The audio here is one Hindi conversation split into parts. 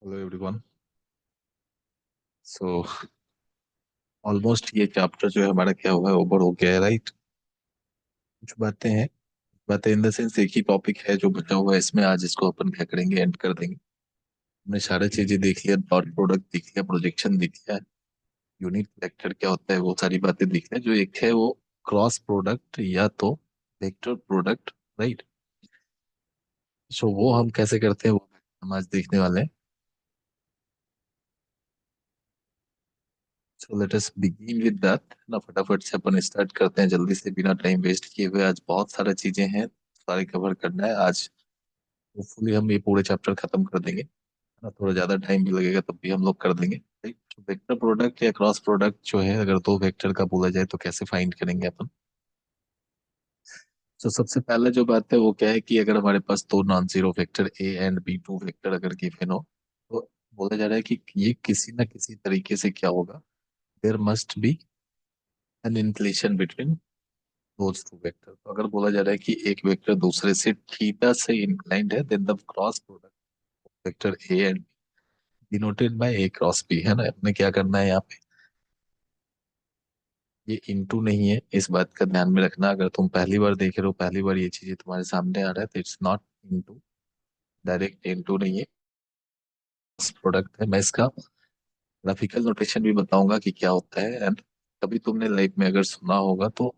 Hello everyone. सो ऑलमोस्ट ये चैप्टर जो है हमारा क्या हुआ है, ओवर हो गया है, राइट। कुछ बातें इन द सेंस एक ही टॉपिक है जो बचा हुआ है इसमें। आज इसको अपन क्या करेंगे, एंड कर देंगे। हमने सारी चीजें देख लिया, डॉट प्रोडक्ट देख लिया, प्रोजेक्शन देख लिया, यूनिट वेक्टर क्या होता है, वो सारी बातें देख लिया। जो एक है वो क्रॉस प्रोडक्ट या तो वेक्टर प्रोडक्ट, राइट। सो वो हम कैसे करते हैं वो हम आज देखने वाले हैं। So let us begin with that ना, फटाफट से अपन स्टार्ट करते हैं जल्दी से, बिना टाइम वेस्ट किए हुए। आज बहुत सारा चीजें हैं, सारे कवर करना है आज। होपफुली हम ये पूरे चैप्टर खत्म कर देंगे, है ना। थोड़ा ज्यादा टाइम भी लगेगा तब भी हम लोग कर देंगे, राइट। तो वेक्टर प्रोडक्ट या क्रॉस प्रोडक्ट जो है, अगर दो वेक्टर का बोला जाए तो कैसे फाइंड करेंगे अपन। तो सबसे पहले जो बात है वो क्या है कि अगर हमारे पास दो non zero vector A and B, two vector अगर गिवन हो, तो बोला जा रहा है कि ये किसी ना किसी तरीके से क्या होगा, there must be an inclination between those two vector. तो अगर बोला जा रहा है कि एक वेक्टर दूसरे से थीटा से इंक्लाइंड है, then the cross product vector A and denoted by a cross B, है ना। अपने क्या करना है यहाँ पे, ये इनटू नहीं है, इस बात का ध्यान में रखना। अगर तुम पहली बार देख रहे हो, पहली बार ये चीजें तुम्हारे सामने आ रहा है, तो it's not into, direct into नहीं है, प्रोडक्ट है। मैं इसका ग्राफिकल नोटेशन भी बताऊंगा कि क्या होता है। एंड कभी तुमने लाइफ में अगर सुना होगा तो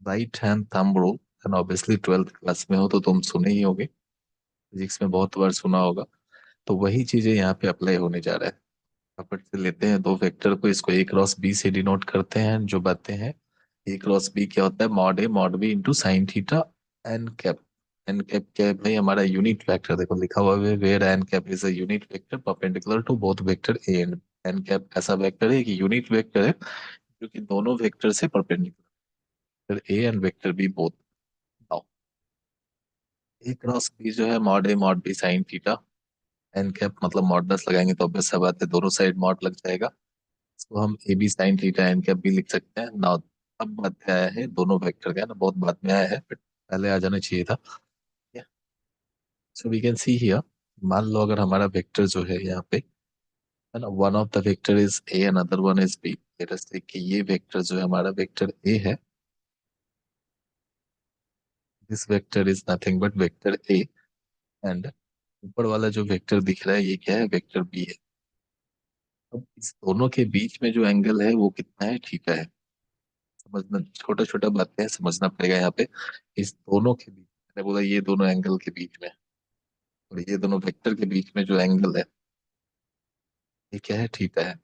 right hand thumb rule, and obviously twelfth class में हो तो तुम सुने ही होगे, फिजिक्स में बहुत बार सुना होगा। तो वही चीजें यहाँ पे अप्लाई होने जा रहा है। फटाफट से लेते हैं दो वेक्टर को, इसको ए क्रॉस बी से डिनोट करते हैं। जो बातें हैं, ए क्रॉस बी क्या होता है, मॉड ए mod B into sine theta N cap. N cap क्या है भाई, हमारा यूनिट वेक्टर। देखो लिखा हुआ है, where n cap is a unit vector perpendicular to both vector A and. N cap ऐसा वेक्टर है कि यूनिट वेक्टर है जो कि दोनों वेक्टर से perpendicular, A and vector B both. Now A cross B जो है मॉड ए mod B sine theta, N cap मतलब मॉडुलस लगाएंगे तो ऑब्वियस सा बात है दोनों साइड मॉड लग जाएगा। इसको हम ए b sine theta N cap भी लिख सकते हैं। नाउ अब बात क्या आया है, दोनों वेक्टर का, ना बहुत बाद में आया है बट पहले आ जाना चाहिए था। So we can see here, मान लो अगर हमारा वेक्टर जो है यहाँ पे, है ना, one of the vector is a another one is b. Let us take कि ये वेक्टर जो है हमारा वेक्टर ए है, this vector is nothing but vector A. And ऊपर वाला जो वेक्टर दिख रहा है ये क्या है, वेक्टर बी है। अब इस दोनों के बीच में जो एंगल है वो कितना है, थीटा है। समझना, छोटा छोटा बातें हैं, समझना पड़ेगा यहाँ पे। इस दोनों के बीच, मैंने बोला ये दोनों एंगल के बीच में, और ये दोनों वेक्टर के बीच में जो एंगल है ये क्या है, थीटा है।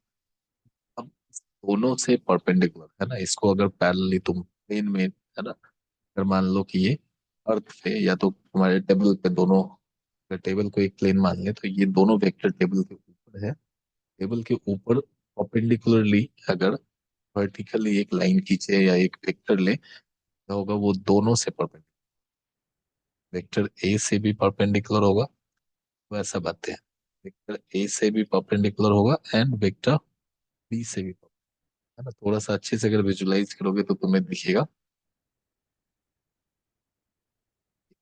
अब इस दोनों से परपेंडिकुलर, है ना, इसको अगर पैरेलली तुम प्लेन में, है ना, अगर मान लो कि ये अर्थ पे या तो हमारे टेबल पे दोनों, अगर टेबल को एक प्लेन मान ले तो ये दोनों वेक्टर टेबल के ऊपर है। टेबल के ऊपर परपेंडिकुलरली अगर वर्टिकली एक लाइन खींचे या एक वेक्टर ले, तो होगा वो दोनों से परपेंडिकुलर, वेक्टर ए से भी परपेंडिकुलर होगा। वैसा बात है, वेक्टर ए से भी परपेंडिकुलर होगा एंड वेक्टर बी से भी है ना। थोड़ा सा अच्छे से अगर विजुलाइज करोगे तो तुम्हें दिखेगा।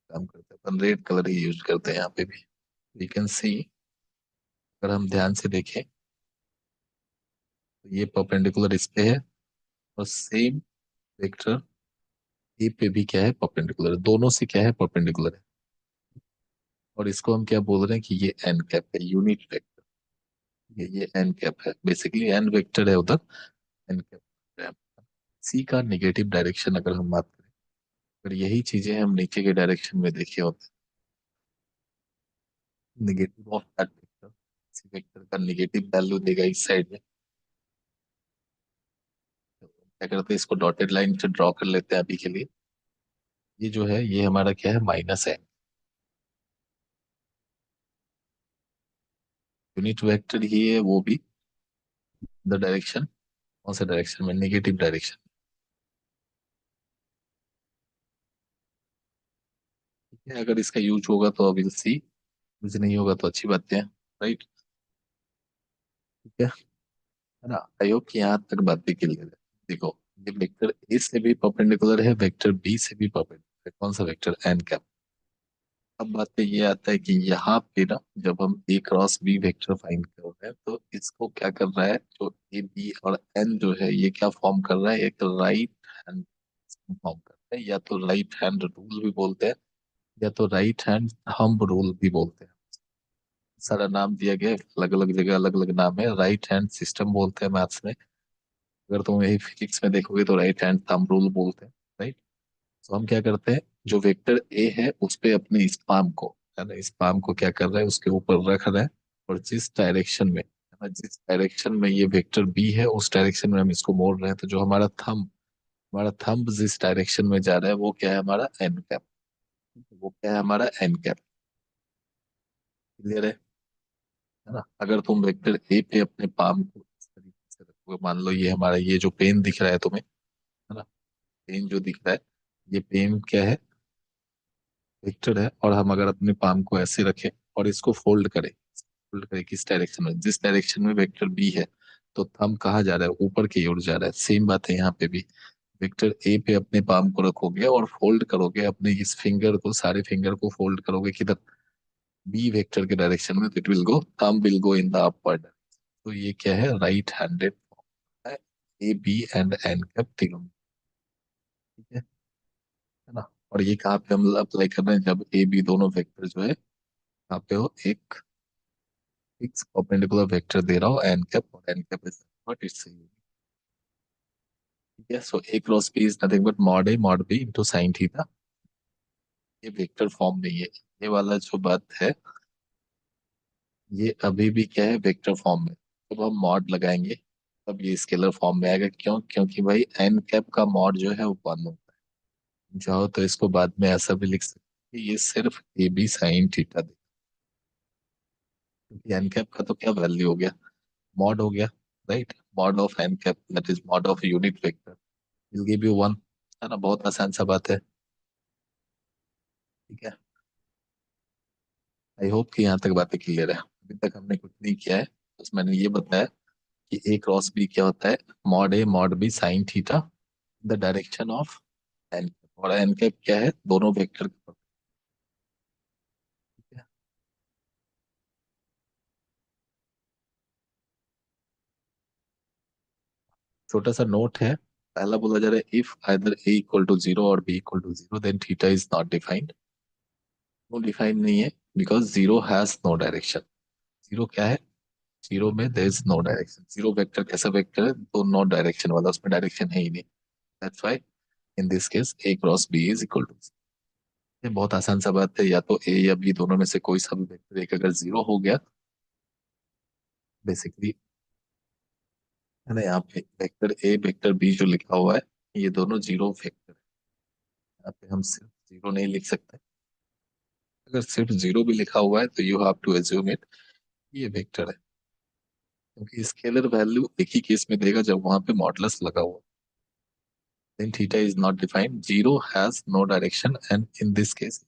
काम करते हैं अपन, रेड कलर ही यूज करते हैं यहाँ पे भी। वी कैन सी, अगर हम ध्यान से देखें तो ये परपेंडिकुलर इस पे है, और सेम वेक्टर ए पे भी क्या है, परपेंडिकुलर है। दोनों से क्या है, परपेंडिकुलर है। और इसको हम क्या बोल रहे हैं कि ये एन कैप है, यूनिट वेक्टर। ये एन कैप है, बेसिकली एन वेक्टर है उधर, एन कैप है। सी का निगेटिव डायरेक्शन अगर हम बात करें, अगर यही चीजें हम नीचे के डायरेक्शन में देखे होते, negative of that vector, c vector का निगेटिव वैल्यू देगा इस साइड में। तो क्या करते हैं, इसको डॉटेड लाइन से ड्रॉ कर लेते हैं अभी के लिए। ये जो है ये हमारा क्या है, माइनस है। यूनिट वेक्टर ही है वो भी, द डायरेक्शन, कौन सा डायरेक्शन में, नेगेटिव डायरेक्शन। ठीक है, अगर इसका यूज होगा तो विल सी, यूज नहीं होगा तो अच्छी बात है, राइट। ठीक है ना। आई होप कि यहाँ तक बात भी क्लियर है। देखो, ये वेक्टर ए से भी परपेंडिकुलर है, वेक्टर बी से भी परपेंडिकुलर है। कौन सा वेक्टर, एन कैप। अब बात पे ये आता है कि यहाँ पे ना जब हम ए क्रॉस बी वेक्टर फाइंड कर रहे हैं तो इसको क्या कर रहा है, जो ए बी और एन जो है ये क्या फॉर्म कर रहा है, एक राइट हैंड फॉर्म कर रहा है, या तो राइट हैंड रूल भी बोलते हैं या तो राइट हैंड थंब रूल भी बोलते हैं। सारा नाम दिया गया है, अलग अलग जगह अलग अलग नाम है। राइट हैंड सिस्टम बोलते हैं मैथ्स में, अगर तुम यही फिजिक्स में देखोगे तो राइट हैंड थंब रूल बोलते हैं, राइट। तो हम क्या करते हैं, जो वेक्टर ए है उस पे अपने इस पाम को, है ना, इस पाम को क्या कर रहे हैं, उसके ऊपर रख रहे हैं, और जिस डायरेक्शन में, है ना, जिस डायरेक्शन में ये वेक्टर बी है उस डायरेक्शन में हम इसको मोड़ रहे हैं। तो जो हमारा थंब जिस डायरेक्शन में जा रहा है वो क्या है, हमारा एन कैप। वो क्या है, हमारा एन कैप। क्लियर है ना। अगर तुम वेक्टर ए पे अपने पाम को इस तरीके से रखोगे, मान लो ये हमारा, ये जो पेन दिख रहा है तुम्हें, है ना, पेन जो दिख रहा है, ये पेन क्या है, वेक्टर है। और हम अगर अपने पाम को ऐसे रखें और इसको फोल्ड करें किस डायरेक्शन में, जिस डायरेक्शन में वेक्टर बी है, तो थंब कहाँ जा रहा है, ऊपर की ओर जा रहा है। सेम बात है यहाँ पे भी, वेक्टर ए पे अपने पाम को रखोगे और फोल्ड करोगे अपने इस फिंगर को, सारे फिंगर को फोल्ड करोगे किधर, बी वेक्टर के डायरेक्शन में, तो it will go, thumb will go in the upward. तो ये क्या है, राइट हैंडेड है, a b and n cap तीनों में, ठीक है ना। और ये कहाँ पे हम अप्लाई कर रहे हैं, जब ए बी दोनों वेक्टर जो है यहाँ पे हो एक फिक्स परपेंडिकुलर वेक्टर दे रहा हो एन कैप, और N cap is what it's, ठीक है। So A cross B is nothing but mod A mod B into sine theta. ये वेक्टर फॉर्म नहीं है, ये वाला जो बात है ये अभी भी क्या है, वेक्टर फॉर्म में। जब हम मॉड लगाएंगे तब ये स्केलर फॉर्म में आएगा। क्यों, क्योंकि भाई एन कैप का मॉड जो है वो वन होता है। चाहो तो इसको बाद में ऐसा भी लिख सकते हैं कि ये सिर्फ ए बी साइन थीटा दे, क्योंकि एन कैप का तो क्या वैल्यू हो गया, मॉड हो गया, right. Mod of n cap that is mod of unit vector will give you one, है ना। बहुत आसान सा बात है, ठीक है। आई होप कि यहाँ तक बातें क्लियर है। अभी तक हमने कुछ नहीं किया है, बस मैंने ये बताया कि ए क्रॉस बी क्या होता है, mod A mod B sine theta, the direction of n, और एन कैप क्या है, दोनों वेक्टर का, ठीक है। छोटा सा नोट है, पहला बोला जा रहा है if either A equal to zero और B equal to zero then theta is not defined. वो डिफाइंड नहीं है because zero has no direction. Zero क्या है, जीरो में there is no direction. Zero vector कैसा वेक्टर है, तो नो डायरेक्शन वाला, उसमें डायरेक्शन है ही नहीं। That's why in this case a cross B is equal to, ये बहुत आसान सा बात है। या तो ए या बी दोनों में से कोई सा भी वेक्टर एक अगर जीरो हो गया, बेसिकली, है ना, यहाँ पे वेक्टर ए वेक्टर बी जो लिखा हुआ है ये दोनों जीरो वेक्टर है। यहाँ पे हम सिर्फ जीरो नहीं लिख सकते, अगर सिर्फ जीरो भी लिखा हुआ है तो you have to assume it ये वेक्टर है, क्योंकि स्केलर वैल्यू एक ही केस में देगा जब वहां पे मॉडुलस लगा हुआ। then theta is not defined, zero has no direction, and in this case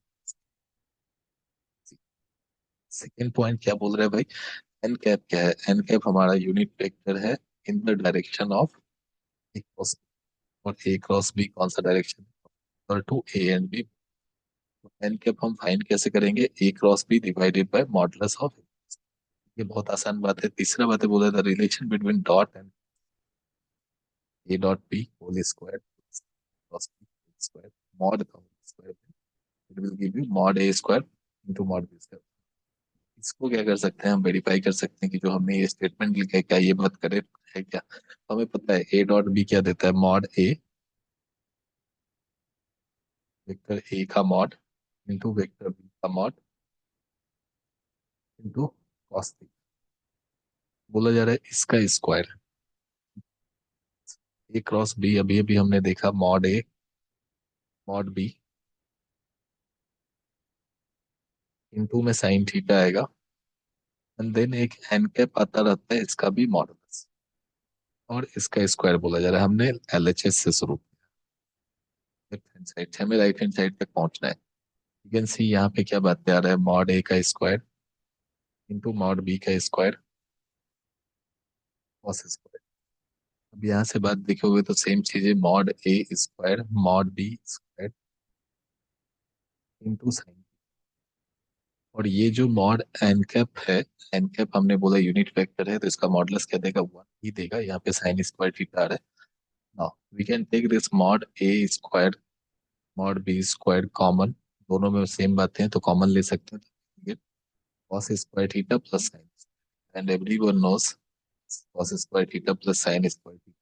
second point क्या बोल रहा है भाई, एन कैप क्या है, एन कैप हमारा यूनिट वेक्टर है in the direction of A cross, और ए क्रॉस बी कौन सा डायरेक्शन है, to A and B. N cap हम फाइंड कैसे करेंगे, A cross B divided by modulus of, ये बहुत आसान बात है। तीसरा बात है बोला था relation between dot and A dot B whole square cross B square mod का whole square, it will give you mod A square into mod B square. इसको क्या कर सकते हैं, हम वेरीफाई कर सकते हैं कि जो हमने ये स्टेटमेंट लिखा है क्या ये बात करेक्ट है क्या। तो हमें पता है ए डॉट बी क्या देता है, मॉड ए वेक्टर ए का मॉड इंटू वेक्टर बी का मॉड इंटू कॉस थीटा। बोला जा रहा है इसका स्क्वायर, ए क्रॉस बी अभी अभी हमने देखा मॉड ए मॉड बी इंटू में साइन थीटा आएगा, एंड देन एक एन कैप आता रहता है, इसका भी मॉडुलस, और इसका स्क्वायर बोला जा रहा है। हमने एलएचएस से शुरू किया, लेफ्ट हैंड साइड से हमें राइट हैंड साइड तक पहुंचना है। यू कैन सी यहाँ पे क्या बात आ रहा है, मॉड ए का स्क्वायर इंटू मॉड बी का स्क्वायर कॉस स्क्वायर। अब यहाँ से बात देखोगे तो सेम चीज है, मॉड ए square mod B square into sine. और ये जो मॉड एन कैप है, एन कैप हमने बोला यूनिट वेक्टर है, तो इसका मॉडुलस क्या देगा, वन ही देगा। यहाँ पे साइन स्क्वायर थीटा आ रहा है। Now we can take this mod A square mod B square common, दोनों में सेम बातें हैं तो कॉमन ले सकते हैं। cos square theta plus sign, and everyone knows cos square theta plus sine square theta.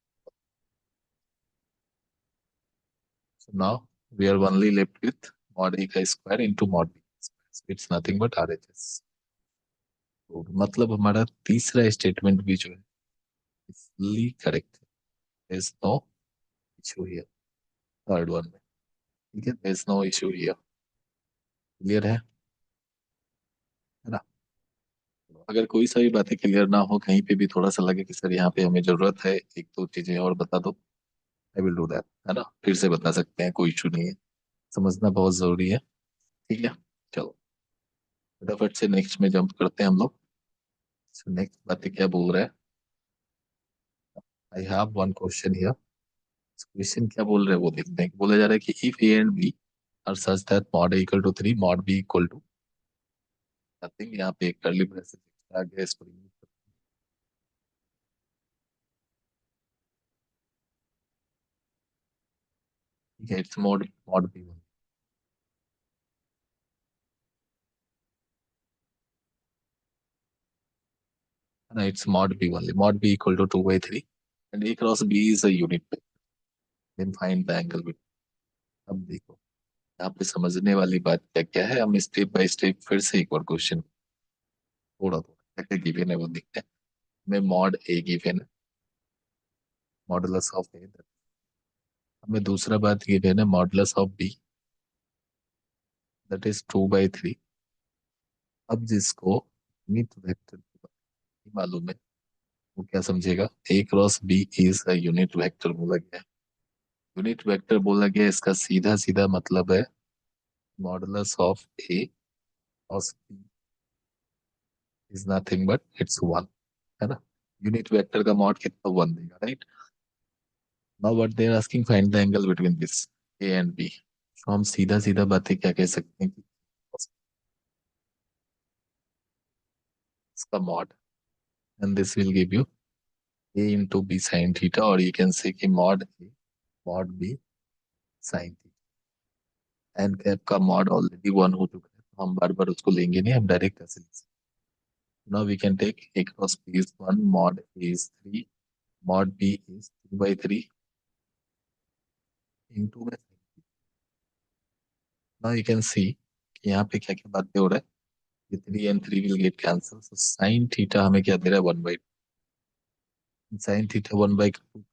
So now we are only left with mod a का square into mod b, it's nothing but RHS। तो मतलब हमारा तीसरा स्टेटमेंट भी जो है फुल्ली करेक्ट है, there is no issue here. Third one में ठीक है, there is no issue here. Clear है ना? अगर कोई सा भी बातें क्लियर ना हो, कहीं पे भी थोड़ा सा लगे कि सर यहाँ पे हमें जरूरत है एक दो चीजें और बता दो, आई विल डू दैट, है ना, फिर से बता सकते हैं, कोई इशू नहीं है। समझना बहुत जरूरी है। ठीक है, चलो फटाफट से नेक्स्ट में जंप करते हैं हम लोग। नेक्स्ट बातें क्या बोल रहा है, I have one question here. Question क्या बोल रहे हैं वो देखते हैं। बोला जा रहा है कि if a and b are such that mod a equal to 3 mod b equal to nothing, यहाँ पे एक कर्ली ब्रेसेस आ गया, इसको remove ठीक है, it's mod mod b one, है ना, it's mod b one, mod b equal to 2/3 and a cross B is a unit, then find the angle with. अब देखो यहाँ पे समझने वाली बात क्या क्या है, हम स्टेप बाय स्टेप फिर से एक बार क्वेश्चन थोड़ा थोड़ा क्या क्या गिवन है वो देखते हैं। हमें मॉड ए गिवन है, मॉडुलस ऑफ ए, हमें दूसरा बात गिवन है modulus of b, that is 2/3। अब जिसको यूनिट वेक्टर मालूम है वो क्या समझेगा, A cross B is a unit vector बोला गया है। यूनिट वेक्टर बोला गया है, इसका सीधा सीधा मतलब है modulus of A cross B is nothing but it's one, है ना। यूनिट वेक्टर का मॉड कितना, वन देगा, right. Now what they are asking, find the angle between this a and b. तो हम सीधा सीधा बातें क्या कह सकते हैं कि इसका mod, and this will give you a into b sin theta, और you can say कि mod a mod b sin theta. N cap का मॉड ऑलरेडी वन हो चुका है, तो हम बार बार उसको लेंगे नहीं, हम डायरेक्ट ऐसे ले सकते हैं। Now we can take a cross b is one, mod a is three, mod b is 2/3 into में। नाउ यू कैन सी कि यहाँ पे क्या क्या बातें हो रहा है, ये 3 and 3 will get cancel, so sine theta हमें क्या दे रहा है, 1/2, sine theta 1/2।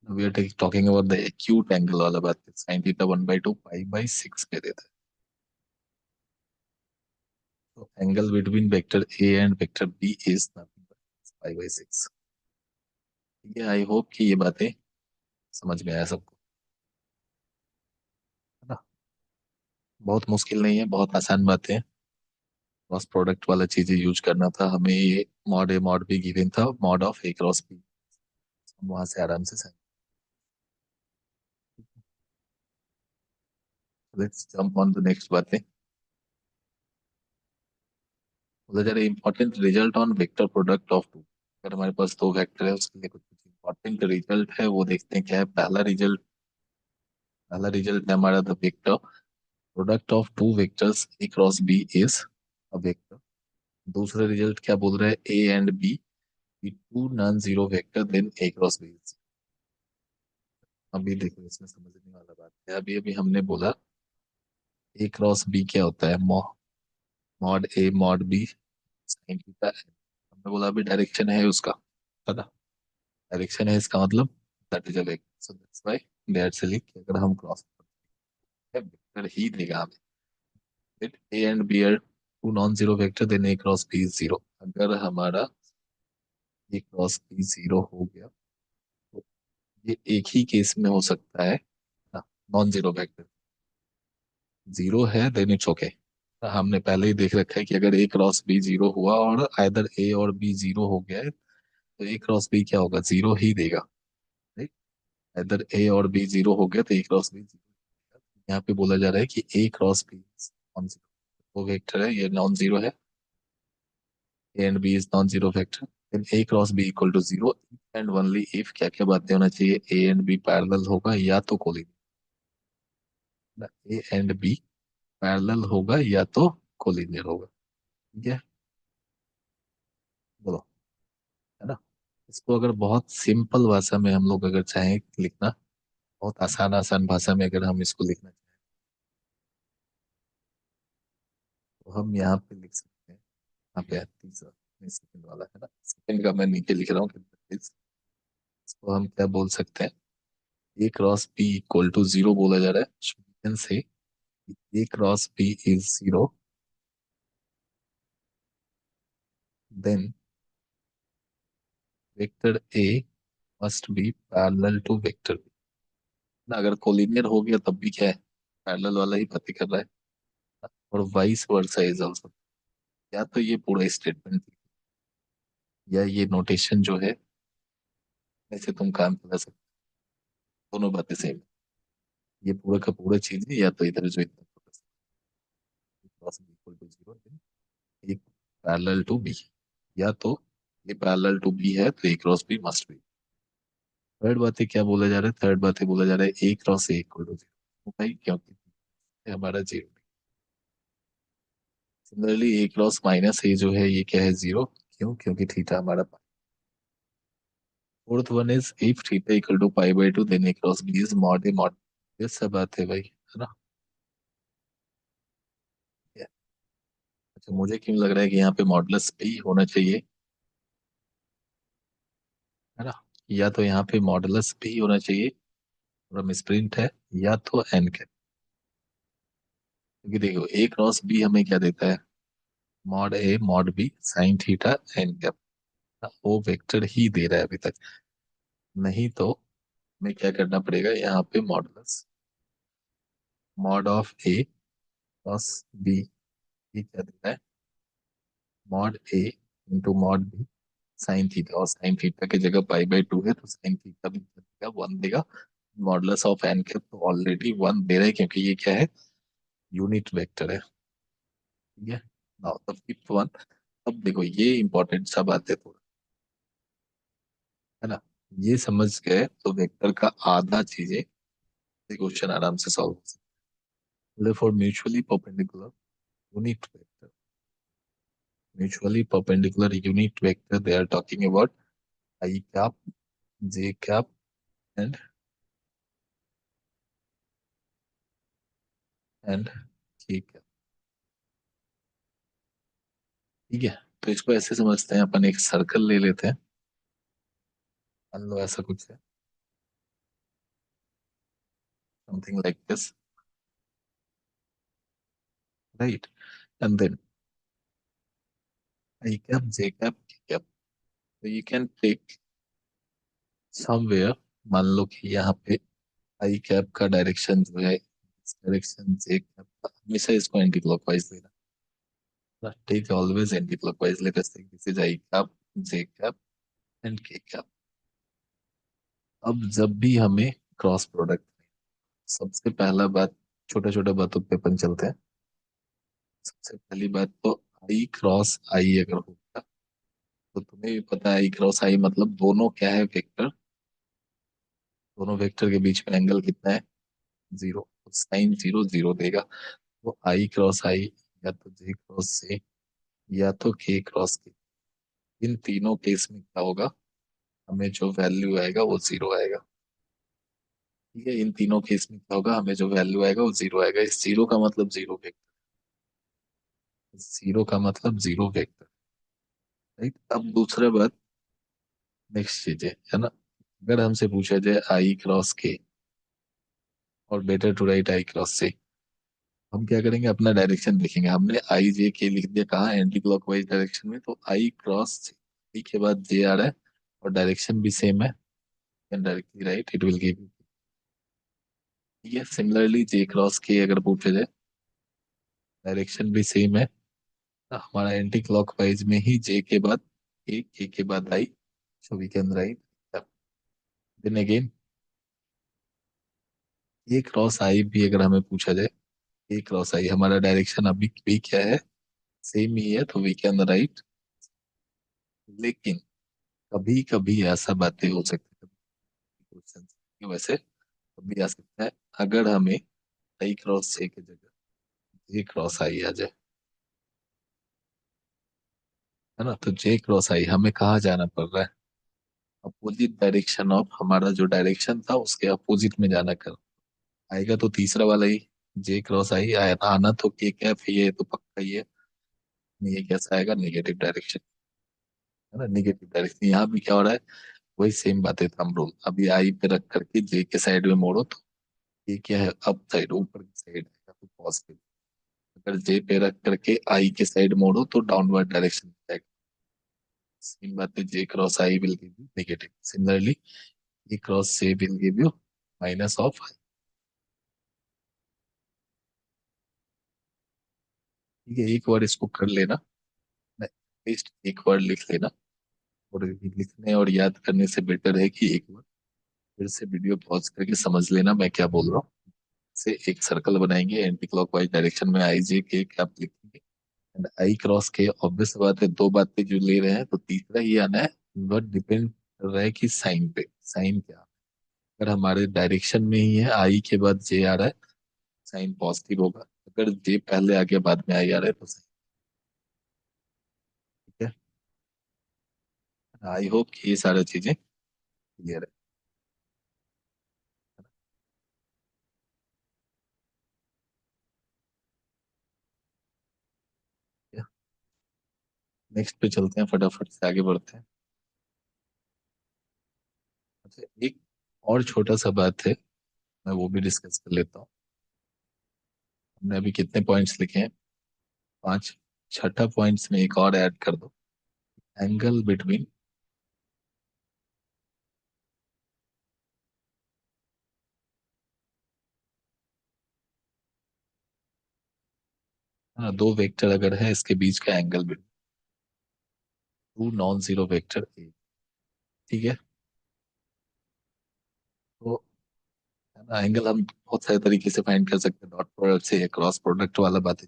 We are talking about the acute angle वाला बात, साइन थीटा 1/2 पाई/6 पे देता है। तो angle between vector A and vector B is nothing but पाई/6। ठीक है, आई होप कि ये बातें समझ में आया सबको, है ना। बहुत मुश्किल नहीं है, बहुत आसान बातें हैं। क्रॉस प्रोडक्ट वाला चीजें यूज करना था हमें, ये मॉड ए मॉड बी गिवन था, mod of A cross B, हम वहां से आराम से sine. Let's jump on the next बातें। बोला जा रहा है important result on vector product of two. अगर हमारे पास दो वेक्टर है उसके लिए कुछ इंपॉर्टेंट रिजल्ट है, वो देखते हैं क्या है। पहला रिजल्ट है हमारा the vector product of two vectors a cross B is a vector. दूसरा रिजल्ट क्या बोल रहा है, ए and B two non zero vector then A cross b. अभी देखो इसमें समझने वाला बात है, अभी अभी हमने बोला ए क्रॉस बी क्या होता है, मॉड ए मॉड बी साइन थीटा, हमने बोला अभी डायरेक्शन है उसका, पता, डायरेक्शन है इसका मतलब that is a vector, so that's why they are saying कि अगर हम क्रॉस करते हैं वेक्टर ही देगा हमें। फिर a and b are two non zero vector then A cross B is zero. अगर हमारा ए क्रॉस बी जीरो हो गया तो ये एक ही केस में हो सकता है ना, नॉन जीरो वेक्टर जीरो है देन इट्स ओके। हमने पहले ही देख रखा है कि अगर ए क्रॉस बी जीरो हुआ और आइदर ए और बी जीरो हो गया है, तो ए क्रॉस बी क्या होगा, जीरो ही देगा, राइट। आइदर ए और बी जीरो हो गया तो ए क्रॉस बी जीरो। यहाँ पे बोला जा रहा है कि a cross b non zero वो वेक्टर है, ये नॉन जीरो है, ए and b is non zero vector, then A cross B equal to zero and only if क्या क्या बातें होना चाहिए, ए एंड बी पैरेलल होगा या तो collinear, a and b parallel होगा या तो कोलिनियर होगा। ठीक है, बोलो, है ना। इसको अगर बहुत सिंपल भाषा में हम लोग अगर चाहें लिखना, बहुत आसान आसान भाषा में अगर हम इसको लिखना चाहें, तो हम यहाँ पे लिख सकते हैं। यहाँ पे है तीसरा, सेकंड वाला है ना, सेकंड का मैं नीचे लिख रहा हूँ, इसको हम क्या बोल सकते हैं, A cross B equal to zero बोला जा रहा है, so we can say A cross B is zero, then vector A must be parallel to vector B। ना अगर कोलिनियर हो गया तब भी क्या है, पैरेलल वाला ही बातें कर रहा है, और वाइस वर्सा इज आल्सो। या तो ये पूरा स्टेटमेंट या ये नोटेशन जो है, ऐसे तुम काम चला सकते हो, दोनों बातें सेम। ये पूरा का पूरा चीज है, या तो इधर जो इतना cross B equal to zero, एक पैरेलल टू बी, या तो ये पैरेलल टू बी है तो A cross B must be. Third बात है क्या बोला जा रहा है, थर्ड बात है बोला जा रहा है ए cross A equal to zero, भाई क्योंकि ये हमारा zero. Similarly A cross minus A जो है ये क्या है, जीरो, क्यों, क्योंकि थीटा हमारा pi. Fourth one is if theta equal to pi by two then A cross B is mod A mod. ये सब बात है भाई, है ना। ये- अच्छा, मुझे क्यों लग रहा है कि यहाँ पे मॉडुलस भी होना चाहिए, है ना। या तो यहाँ पे मॉडुलस भी होना चाहिए, थोड़ा मिसप्रिंट है, या तो एन कैप। क्योंकि देखो ए क्रॉस बी हमें क्या देता है, मॉड ए mod B sine theta N cap, वो वेक्टर ही दे रहा है अभी तक। नहीं तो हमें क्या करना पड़ेगा, यहाँ पे modulus mod of A plus B, ये क्या देता है, मॉड ए into mod B sine theta, और साइन थीटा की जगह पाई बाई टू है तो साइन थीटा भी क्या देगा, वन देगा। मॉडुलस ऑफ एन कैप तो ऑलरेडी वन दे रहा है, क्योंकि ये क्या है, यूनिट वेक्टर है। ठीक है, नाउ द फिफ्थ वन। अब देखो ये इंपॉर्टेंट सा बात है थोड़ा, है ना। ये समझ गए तो वेक्टर का आधा चीजें क्वेश्चन आराम से सॉल्व हो सकते हैं। For mutually perpendicular unit vector, mutually perpendicular unit vector, they are talking about I cap, J cap and and K cap। ठीक है, तो इसको ऐसे समझते हैं, अपन एक सर्कल ले लेते हैं, मान लो ऐसा कुछ है, something like this, right, and then I cap, J cap, K cap, तो you can take somewhere, मान लो कि यहाँ पे I cap का डायरेक्शन जो है इस डायरेक्शन, J cap का हमेशा इसको एंटी क्लॉकवाइज लेना, ठीक है, ऑलवेज एंटी क्लॉकवाइज लेते हैं, this is I cap, J cap and K cap। अब जब भी हमें क्रॉस प्रोडक्ट, सबसे पहला बात, छोटे छोटे बातों पे अपन चलते हैं। सबसे पहली बात तो आई क्रॉस आई अगर होगा, तो तुम्हें भी पता है आई क्रॉस आई मतलब दोनों क्या है, वेक्टर, दोनों वेक्टर के बीच में एंगल कितना है, जीरो, साइन जीरो जीरो देगा। तो आई क्रॉस आई, या तो जे क्रॉस से, या तो के क्रॉस के, इन तीनों केस में क्या होगा, हमें जो वैल्यू आएगा वो जीरो आएगा। ठीक है, इन तीनों केस में क्या होगा, हमें जो वैल्यू आएगा वो जीरो आएगा। इस जीरो का मतलब जीरो वेक्टर, जीरो का मतलब जीरो वेक्टर, राइट। अब दूसरा बात, नेक्स्ट चीज है ना, अगर हमसे पूछा जाए आई क्रॉस के और better to write i cross से, हम क्या करेंगे, अपना डायरेक्शन देखेंगे। हमने आई जे के लिख दिया कहाँ, एंटी क्लॉकवाइज डायरेक्शन में, तो आई क्रॉस आई के बाद जे आ रहा है और डायरेक्शन भी सेम है, can directly right it will give. ठीक है, सिमिलरली जे क्रॉस के अगर पूछा जाए, डायरेक्शन भी सेम है, तो हमारा एंटी क्लॉकवाइज में ही जे के बाद के बाद I, so we can write. Then again A cross I भी अगर हमें पूछा जाए, ए क्रॉस आई हमारा डायरेक्शन अभी भी क्या है, सेम ही है, तो वी कैन राइट। लेकिन कभी कभी ऐसा बातें हो सकती है, क्वेश्चन की वैसे कभी आ सकता है, अगर हमें आई क्रॉस ए की जगह जे क्रॉस आई आ जाए, है ना, तो जे क्रॉस आई हमें कहाँ जाना पड़ रहा है, अपोजिट डायरेक्शन ऑफ, हमारा जो डायरेक्शन था उसके अपोजिट में जाना कर आएगा, तो तीसरा वाला ही जे क्रॉस आई आया, आना तो के कैफ ये तो पक्का ही है। ये कैसा आएगा, नेगेटिव डायरेक्शन, है ना, नेगेटिव डायरेक्शन। यहाँ भी क्या हो रहा है, वही सेम बातें थंब रूल, अभी आई पे रख करके जे के साइड में मोड़ो तो ये क्या है, अप साइड, ऊपर की साइड है तो पॉजिटिव। अगर जे पे रख करके आई के साइड मोड़ो तो डाउनवर्ड डायरेक्शन जाएगा। सेम बात है, J cross I will give you negative, similarly A cross J will give you minus of I. ठीक है, एक बार इसको कर लेना, एटलीस्ट एक बार लिख लेना, और लिखने और याद करने से बेटर है कि एक बार फिर से वीडियो पॉज करके समझ लेना मैं क्या बोल रहा हूँ। से एक सर्कल बनाएंगे एंटी क्लॉकवाइज डायरेक्शन में, आई जे के कैप लिखेंगे, एंड आई क्रॉस के, ऑब्वियस बात है दो बातें जो ले रहे हैं तो तीसरा ही आना है। बट डिपेंड कर रहा है कि साइन पे, साइन क्या, अगर हमारे डायरेक्शन में ही है आई के बाद जे आ रहा है, साइन पॉजिटिव होगा, अगर जे पहले आ गया बाद में आई आ रहा है तो साइन। ठीक है, आई होप कि ये सारी चीजें क्लियर है। नेक्स्ट पे चलते हैं, फटाफट से आगे बढ़ते हैं। अच्छा, एक और छोटा सा बात है, मैं वो भी डिस्कस कर लेता हूँ। हमने अभी कितने पॉइंट्स लिखे हैं, 5। छठा पॉइंट्स में एक और ऐड कर दो, एंगल बिटवीन, दो वेक्टर अगर है इसके बीच का angle between two non zero vector ए। ठीक है, तो एंगल हम बहुत सारे तरीके से फाइंड कर सकते हैं, डॉट प्रोडक्ट से, क्रॉस प्रोडक्ट वाला बात है,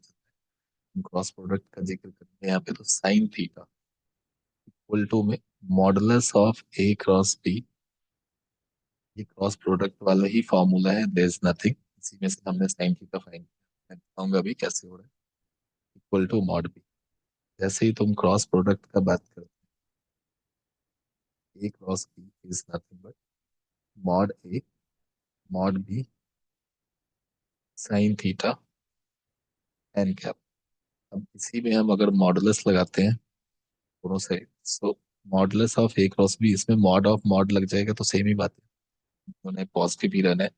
क्रॉस प्रोडक्ट का जिक्र करते हैं यहाँ पे, तो साइन थीटा इक्वल टू में modulus of A cross b, ये क्रॉस प्रोडक्ट वाला ही फॉर्मूला है, देयर इज नथिंग, इसी में से हमने साइन थीटा फाइंड किया, मैं बताऊंगा अभी कैसे हो रहा है, इक्वल टू मॉड बी। जैसे ही तुम क्रॉस प्रोडक्ट का बात करते हो, A cross B is nothing but mod A mod B sine theta N cap. अब इसी में हम अगर मॉडुलस लगाते हैं दोनों side, so modulus of A cross B, इसमें मॉड ऑफ मॉड लग जाएगा तो सेम ही बात है, उन्हें पॉजिटिव ही रहना है।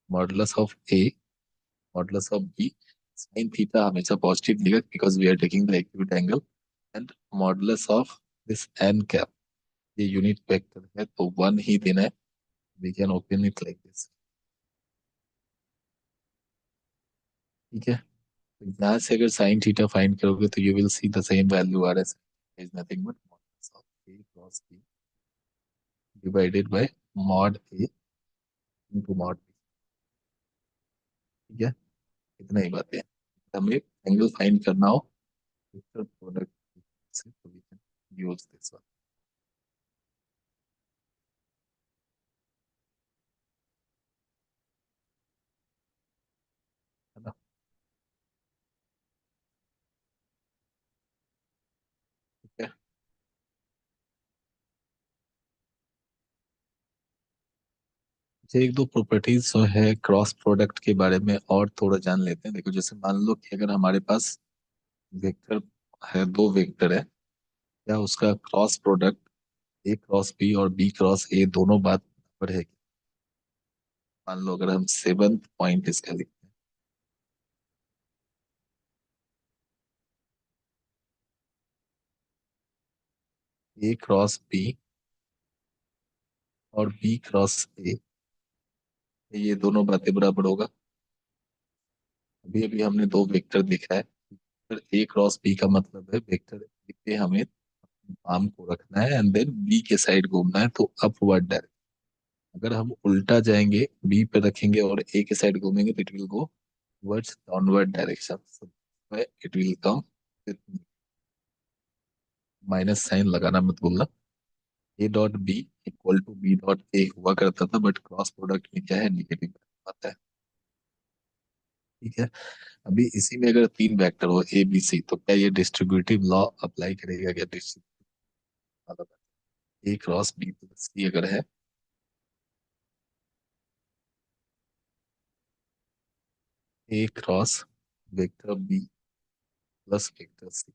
Modulus of a modulus of b, sine theta हमेशा पॉजिटिव देगा because we are taking the acute angle, and modulus of this n cap, ये यूनिट वेक्टर है तो वन ही देना है, we can open it like this. ठीक है, तो यहाँ से अगर साइन थीटा फाइंड करोगे तो you will see the same value R S is nothing but modulus of A cross B divided by mod A into mod b. ठीक है, इतना ही बात है, हमें एंगल फाइंड करना हो वेक्टर प्रोडक्ट से तो we can use this one, है ना। ठीक है, अच्छा एक दो प्रॉपर्टीज जो है क्रॉस प्रोडक्ट के बारे में और थोड़ा जान लेते हैं। देखो जैसे मान लो कि अगर हमारे पास वेक्टर है, दो वेक्टर है, क्या उसका cross product a cross b और बी क्रॉस ए दोनों बात बराबर है? मान लो अगर हम सेवंथ पॉइंट इसका लिखते हैं, ए क्रॉस बी और बी क्रॉस ए, ये दोनों बातें बराबर होगा। अभी अभी हमने दो वेक्टर दिखा है, वेक्टर ए क्रॉस बी का मतलब है वेक्टर ए पे हमें आर्म को रखना है एंड देन बी के साइड घूमना है तो अपवर्ड डायरेक्शन। अगर हम उल्टा जाएंगे, बी पे रखेंगे और ए के साइड घूमेंगे तो it will go towards downward direction. So it will come with minus sign लगाना मत भूलना. A dot b equal to b dot a हुआ करता था, बट क्रॉस प्रोडक्ट में क्या है, निगेटिव आता है. ठीक है. अभी इसी में अगर तीन वेक्टर हो ए बी सी, तो क्या ये डिस्ट्रीब्यूटिव लॉ अप्लाई करेगा क्या? Distributive A cross B plus C अगर है, ए cross vector B plus vector C,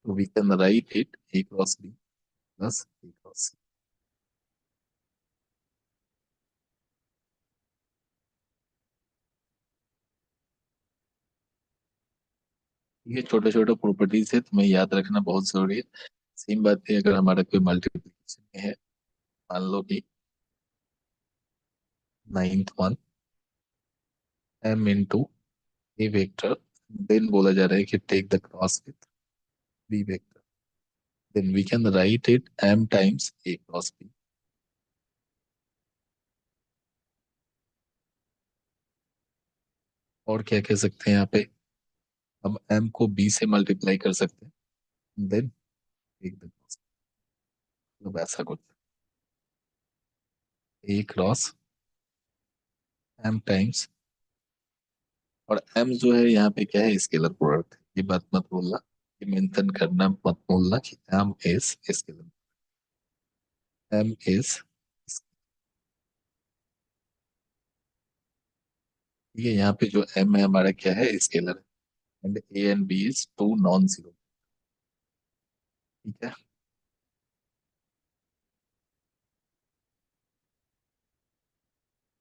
तो we can write it A cross B plus A cross C. ये छोटे छोटे प्रॉपर्टीज है, तुम्हें याद रखना बहुत जरूरी है. सेम बात है अगर हमारा कोई मल्टीप्लिकेशन में है. मान लो कि ninth one m into a vector, then बोला जा रहा है कि take the cross with b vector, then we can write it m times a cross b. और क्या कह सकते हैं यहाँ पे, हम एम को बी से मल्टीप्लाई कर सकते हैं, देन टेक द क्रॉस, मतलब ऐसा कुछ ए क्रॉस एम टाइम्स. और एम जो है यहाँ पे क्या है, स्केलर प्रोडक्ट. ये बात मत भूलना, ये मेंशन करना मत भूलना कि m is scalar, m is. ठीक है, यहाँ पे जो एम है हमारा क्या है, scalar. And a and b is two non zero. ठीक है.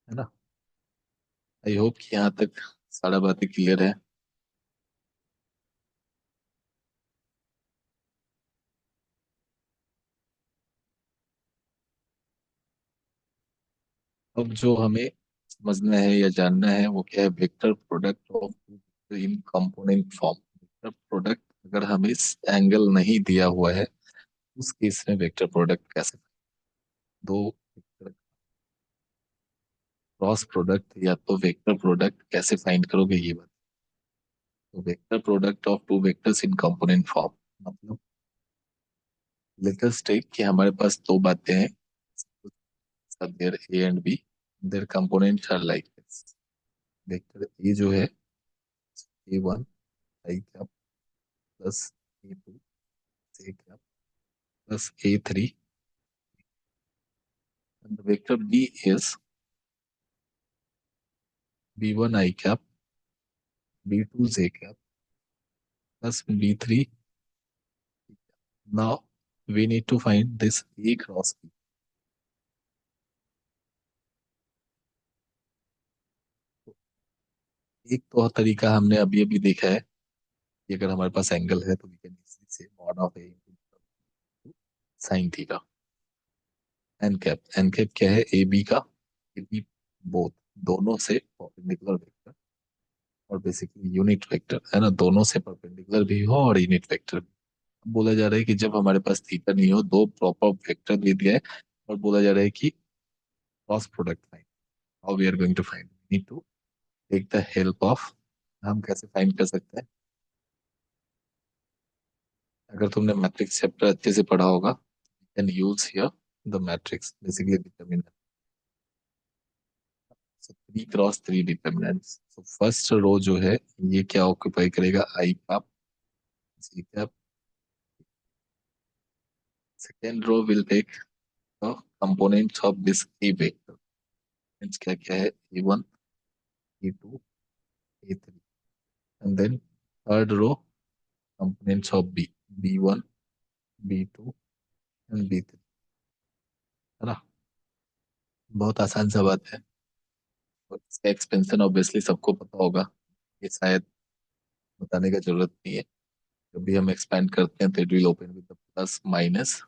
है ना. आई होप कि यहाँ तक सारा बातें क्लियर है. अब जो हमें समझना है या जानना है वो क्या है, vector product of in component form. Vector product अगर हमें एंगल नहीं दिया हुआ है, उस केस में वेक्टर प्रोडक्ट कैसे, दो वेक्टर क्रॉस प्रोडक्ट या तो वेक्टर प्रोडक्ट कैसे फाइंड करोगे, ये बात. तो vector product of two vectors in component form, मतलब लेट्स टेक कि हमारे पास दो बातें हैं, there A and B, their components are like this. Vector A जो है, A one i cap plus A two A cap plus A three, and the vector b is b1 I cap b2 j cap plus b3. Now we need to find this a cross b. एक तो तरीका हमने अभी अभी देखा है कि अगर हमारे पास एंगल है तो वी कैन इजीली से mod of a sine theta. N cap क्या है, ए बी का, ए बी बोथ, दोनों से परपेंडिकुलर वेक्टर, और बेसिकली यूनिट वेक्टर है ना, दोनों से परपेंडिकुलर भी हो और यूनिट वेक्टर भी. बोला जा रहा है कि जब हमारे पास थीटा नहीं हो, दो प्रॉपर वेक्टर दे दिया है, और बोला जा रहा है कि cross product find. How we are going to find, need to take the help of. हम कैसे फाइंड कर सकते हैं, अगर तुमने मैट्रिक्स चैप्टर अच्छे से पढ़ा होगा, can use here the matrix basically determinant. so 3 cross 3 determinants. so first row जो है, ये क्या ऑक्यूपाई करेगा, i cap C cap. Second row will take the components of this A vector. Means क्या क्या है, A one A two A three. And then third row components of B, B one B two and B three. है ना. बहुत आसान सा बात है. और इसका एक्सपेंशन ऑब्वियसली सबको पता होगा, ये शायद बताने का जरूरत नहीं है. जब भी हम एक्सपेंड करते हैं तो it will open with the plus minus.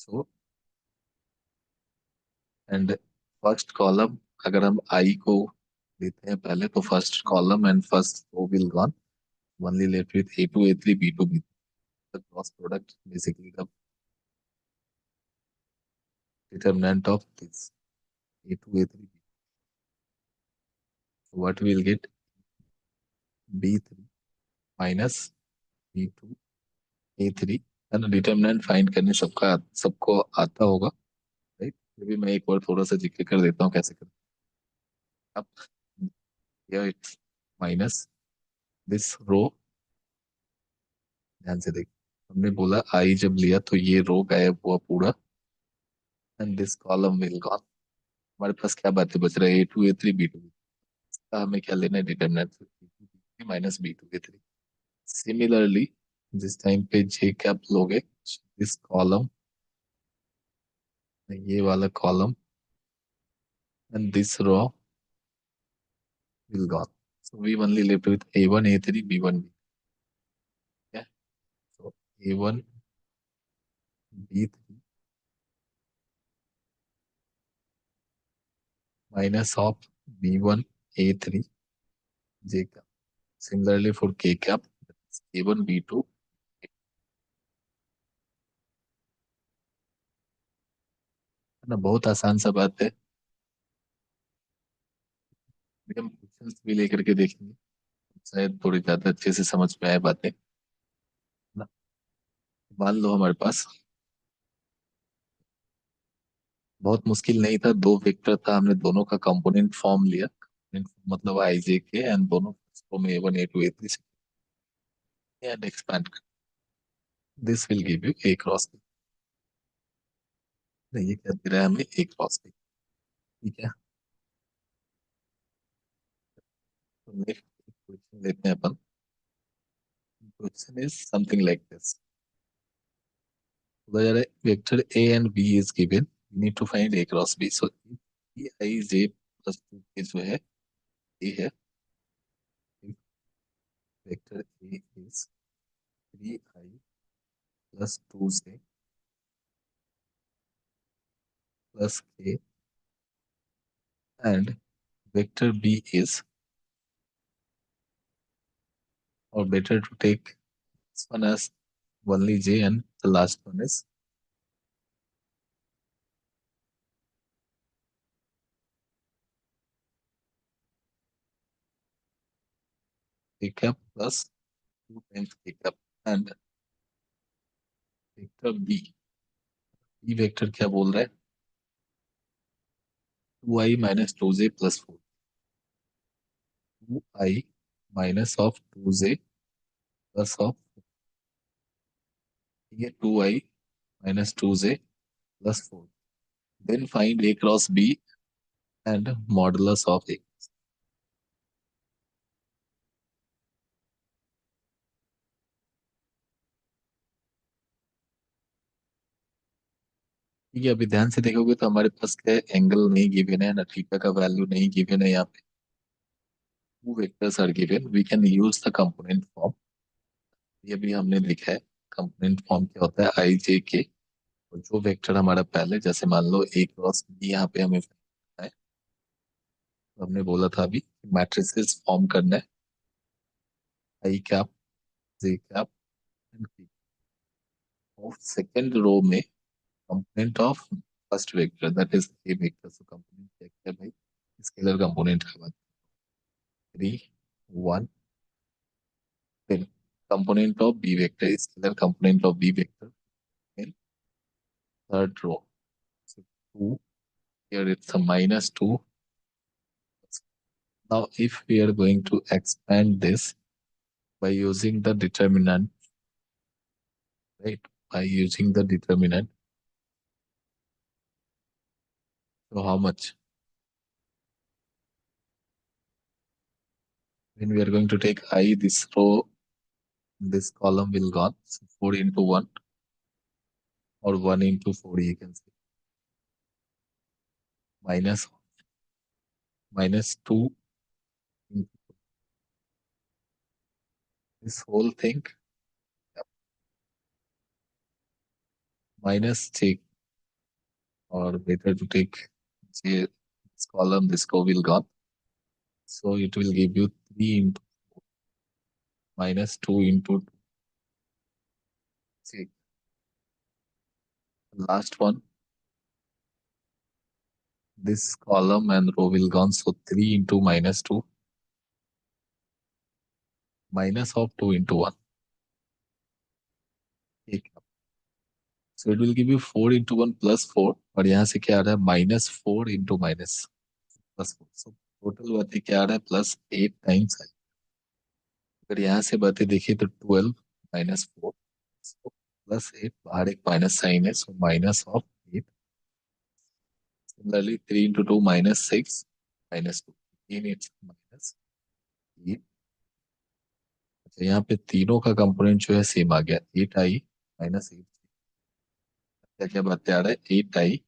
So and first column, अगर हम आई को लेते हैं पहले, तो first column and first row will gone, only left with a two A three b two b. The cross product basically the determinant of this a two A three. what we'll get B3 minus B2 A3 है ना. डिटर्मिनेंट फाइंड करने सबको आता होगा, राइट. फिर भी मैं एक बार थोड़ा सा जिक्र कर देता हूँ कैसे करते हैं. अब here it's minus this रो. ध्यान से देखिए, हमने बोला आई जब लिया तो ये रो गायब हुआ पूरा, and this column will gone. हमारे पास क्या बातें बच रहा है, A2 A3 B2. इसका हमें क्या लेना है, determinant minus B2 A3. Similarly जिस टाइम पे जे कैप लोगे, दिस कॉलम, ये वाला column, and this row will gone. So we only left with A1, A3, B1, B. Yeah. So A1, B3 minus of B1, A3, J cap. Similarly for K cap, A1, B2. है ना, बहुत आसान सा बात है. हम क्वेश्चंस भी लेकर के देखेंगे, शायद थोड़ी ज्यादा अच्छे से समझ में आए बातें ना. मान लो हमारे पास बहुत मुश्किल नहीं था, दो वेक्टर था, हमने दोनों का कंपोनेंट फॉर्म लिया. मतलब आई जे के, एंड दोनों फॉर्म A1 A2 A3 से, and expand. This will give you A cross B. नहीं, ये क्या दे रहा है हमें, A क्रॉस B. ठीक है. तो नेक्स्ट क्वेश्चन लेते हैं अपन. Question is something like this. Vector A and B is given, you need to find A cross B. So I J plus 2 के जो है A है. Vector A is 3I plus 2J plus K, and vector B is, or better to take this one as only J and the last one is K cap plus 2 times K cap, and vector B. B vector क्या बोल रहा है, 2I minus 2J plus 4. 2I minus of 2J plus of, ये 2I minus 2J plus 4. Then find A cross B and modulus of A. ठीक है, अभी ध्यान से देखोगे तो हमारे पास क्या है, एंगल नहीं गिवन है ना, थीटा का वैल्यू नहीं गिवन है यहाँ पे. Two vectors are given, we can use the component form. ये भी हमने लिखा है. कंपोनेंट फॉर्म क्या होता है, आई जे के. और जो वेक्टर हमारा पहले, जैसे मान लो ए क्रॉस बी, यहाँ पे हमें है, तो हमने बोला था अभी मैट्रिसेस फॉर्म करना है, i cap, J cap and P. और सेकेंड रो में component of first vector, that is A vector. So component क्या है भाई, स्केलर कंपोनेंट का बात. 3 1. फिर component of b vector, scalar component of b vector in third row. So 2, here it's a minus 2. Now if we are going to expand this by using the determinant, right, by using the determinant, so how much, when we are going to take I, this row, this column will gone. So 4 into 1, or 1 into 4, you can say, minus minus 2 into this whole thing, minus j, or better to take j, this column, this row will gone. So it will give you 3 into minus 2 into 2. Last one, this column and row will gone. So 3 into minus 2. Minus of 2 into 1, ठीक है। So it will give you 4 into 1 +4, और यहाँ से क्या आ रहा है -4 into +4, सो टोटल बातें क्या आ रहा है +8 टाइम्स। अगर यहाँ से बातें देखिए तो 12 - 4, +8, बाहर एक माइनस साइन है, सो -8। Similarly 3 into 2 -6, -2, it's -8। अच्छा, यहाँ पे तीनों का कंपोनेंट जो है सेम आ गया, 8i -8। क्या क्या बातें आ रहा है, 8i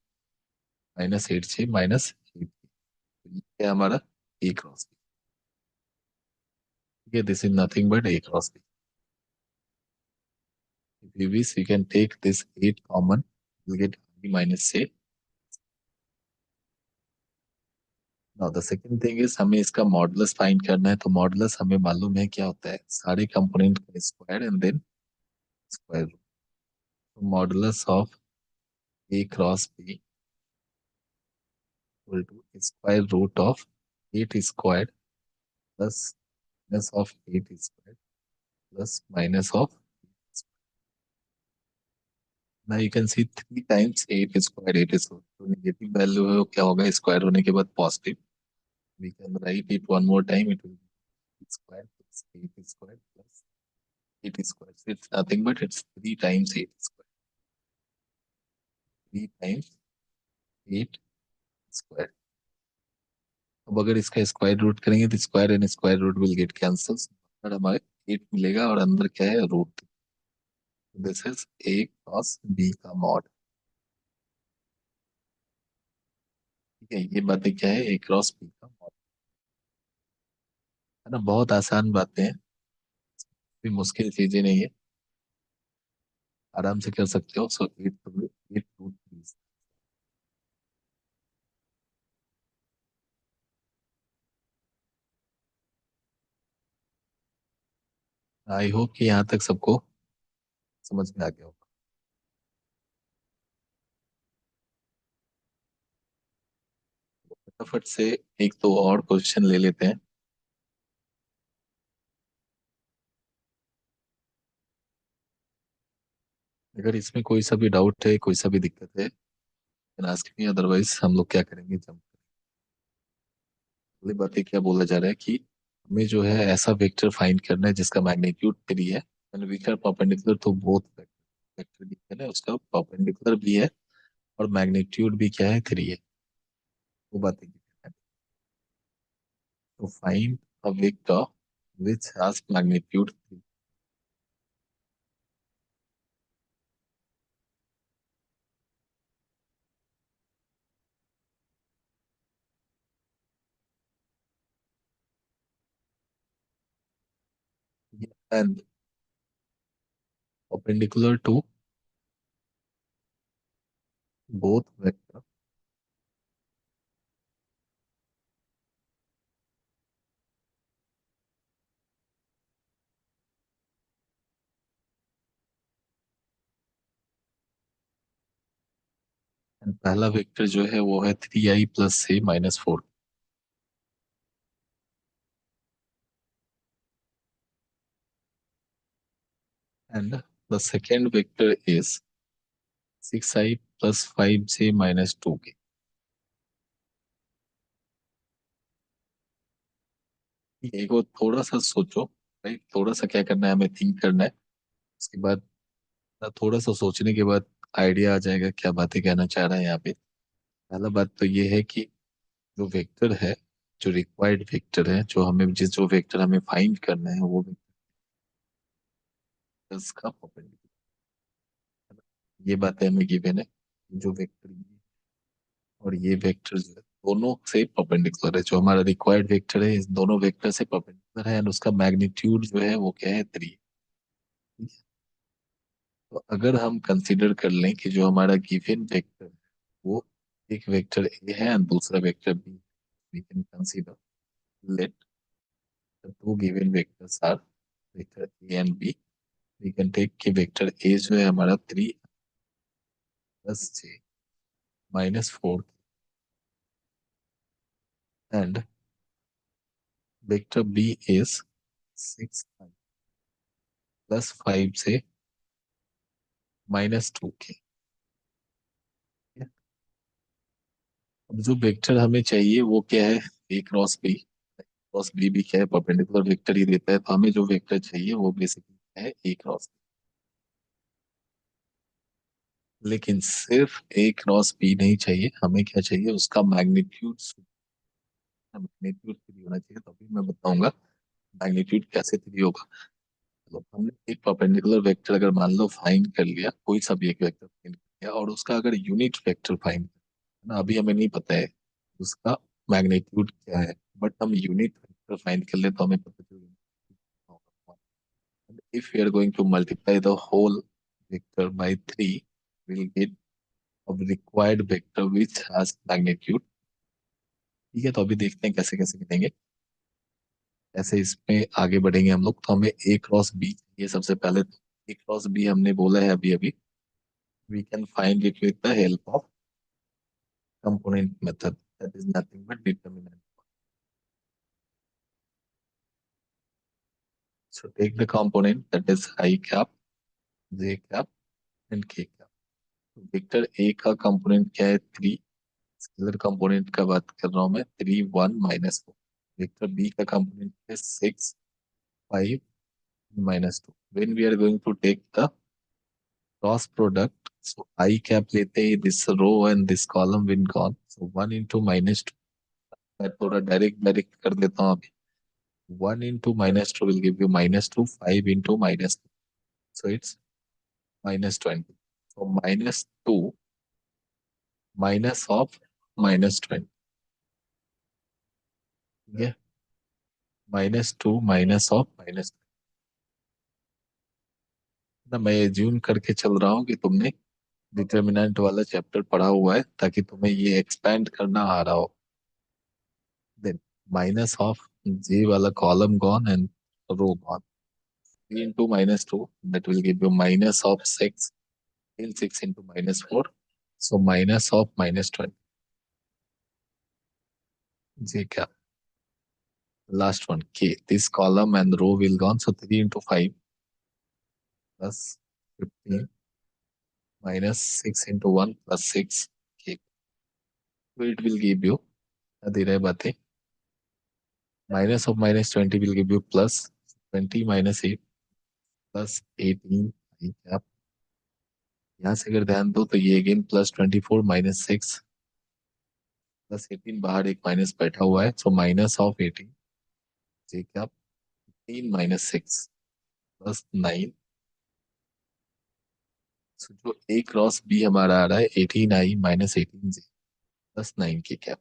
-8j -8। ये क्या हमारा ए क्रॉस बी, ठीक है। This is nothing but a cross b. If we wish, we can take this 8 common, we'll get b minus a. Now the second thing is हमें इसका मॉडुलस फाइंड करना है, तो मॉडुलस हमें मालूम है क्या होता है, सारे कंपोनेंट का square and then square root. तो modulus of A cross B equal to square root of 8 square plus minus of 8 square plus minus of. now you can see 3 times 8 square 8 square, तो नेगेटिव वैल्यू है वो क्या होगा, स्क्वायर होने के बाद positive. we can write it one more time, it will be square plus 8 square plus 8 square, so it's nothing but it's 3 times 8 square, 3 times 8 square। अब अगर इसका स्क्वायर रूट करेंगे तो square and square root will get cancel, और हमारे 8 मिलेगा और अंदर क्या है root. This is a cross b का मॉड, ठीक है। ये बातें क्या है, ए क्रॉस बी का मॉड, है ना। बहुत आसान बातें हैं, कोई मुश्किल चीजें नहीं है, आराम से कर सकते हो। सो 8 रूट 3। आई होप कि यहाँ तक सबको समझ में आ गया होगा। फटाफट से एक दो और क्वेश्चन ले लेते हैं। अगर इसमें कोई सा भी डाउट है, कोई सा भी दिक्कत है, आस्क मी, अदरवाइज हम लोग क्या करेंगे, जब अगली बातें क्या बोला जा रहा है कि हमें जो है ऐसा वेक्टर फाइंड करना है जिसका मैग्नीट्यूड 3 है, and we are perpendicular to both vector भी है ना, उसका परपेंडिकुलर भी है और मैग्नीट्यूड भी क्या है 3 है, वो बातें की है। तो find a vector which has magnitude 3। And perpendicular to both vector and पहला वेक्टर जो है वो है 3i + a - 4, and the second vector is 6i + 5j - 2। एक वो थोड़ा सा सोचो, राइट, थोड़ा सा क्या करना है, हमें थिंक करना है। उसके बाद थोड़ा सा सोचने के बाद आइडिया आ जाएगा क्या बातें कहना चाह रहा है यहाँ पे। पहला बात तो ये है कि जो वेक्टर है, जो रिक्वायर्ड वेक्टर है, जो वेक्टर हमें फाइंड करना है, वो वेक्टर का परपेंडिकुलर, ये बातें हमें गिवन है। जो वेक्टर और ये वेक्टर जो है दोनों से परपेंडिकुलर है, जो हमारा रिक्वायर्ड वेक्टर है इस दोनों वेक्टर से परपेंडिकुलर है, एंड उसका मैग्नीट्यूड जो है वो क्या है 3। तो अगर हम कंसीडर कर लें कि जो हमारा गिवन वेक्टर है वो एक वेक्टर ए है और दूसरा vector B, we can consider let the two given vectors are vector A and B. We can take कि वेक्टर ए जो है हमारा 3 + j - 4, and vector B is 6 +5 से -2 के। अब जो वेक्टर हमें चाहिए वो क्या है, ए क्रॉस बी। क्रॉस बी भी क्या है, परपेंडिकुलर वेक्टर ही देता है, तो हमें जो वेक्टर चाहिए वो बेसिकली क्या है, ए क्रॉस बी। लेकिन सिर्फ ए क्रॉस बी नहीं चाहिए, हमें क्या चाहिए, उसका मैग्नीट्यूड। मैग्नीट्यूड 3 होना चाहिए, तभी मैं बताऊंगा मैग्नीट्यूड कैसे 3 होगा। तो हमने एक परपेंडिकुलर वेक्टर अगर मान लो फाइंड कर लिया, कोई सा भी एक वेक्टर फाइंड कर लिया, और उसका अगर यूनिट वेक्टर फाइंड ना, अभी हमें नहीं पता है उसका मैग्नीट्यूड क्या है, बट हम यूनिट वेक्टर फाइंड कर ले तो हमें पता चल जाएगा। If we are going to multiply the whole vector by 3, we'll get a required vector which has magnitude। ठीक है, तो अभी देखते हैं कैसे कैसे करेंगे, ऐसे इसमें आगे बढ़ेंगे हम लोग। तो हमें ए क्रॉस बी चाहिए सबसे पहले। तो ए क्रॉस बी हमने बोला है अभी अभी, we can find it with the help of component method, that is nothing but determinant। So take the component that is I cap, j cap and k cap। Vector A का कंपोनेंट क्या है, 3। स्केलर कंपोनेंट का बात कर रहा हूँ मैं, 3 1 -4। वेक्टर बी का कंपोनेंट है 6 5 -2। When we are going to take the cross product, so I cap लेते हैं, this row and this column will gone, so 1 into -2। मैं थोड़ा डायरेक्ट डायरेक्ट कर देता हूँ अभी। 1 into -2 will give you -2, 5 into -2, so it's -20। So -2 minus of -20, ठीक है, -2 minus of -20। ना मैं एज्यूम करके चल रहा हूँ कि तुमने डिटर्मिनेंट वाला चैप्टर पढ़ा हुआ है, ताकि तुम्हें ये एक्सपेंड करना आ रहा हो। देन माइनस ऑफ जे वाला column gone and row gone. 3 into -2, that will give you minus of 6, in 6 into -4, so minus of -20। J क्या, last one k, this column and row will gone, so 3 into 5 plus 15 minus 6 into 1 plus 6 k, so it will give you, दे रहे बातें, minus of -20 will give you plus 20 -8 plus 18 I cap। यहाँ से अगर ध्यान दो तो ये अगेन +24 -6 प्लस 18, बाहर एक माइनस बैठा हुआ है, सो माइनस ऑफ 18 जी क्या, 3 - 6 +9। सो जो ए क्रॉस बी हमारा आ रहा है 18i -18 जी +9 की क्या।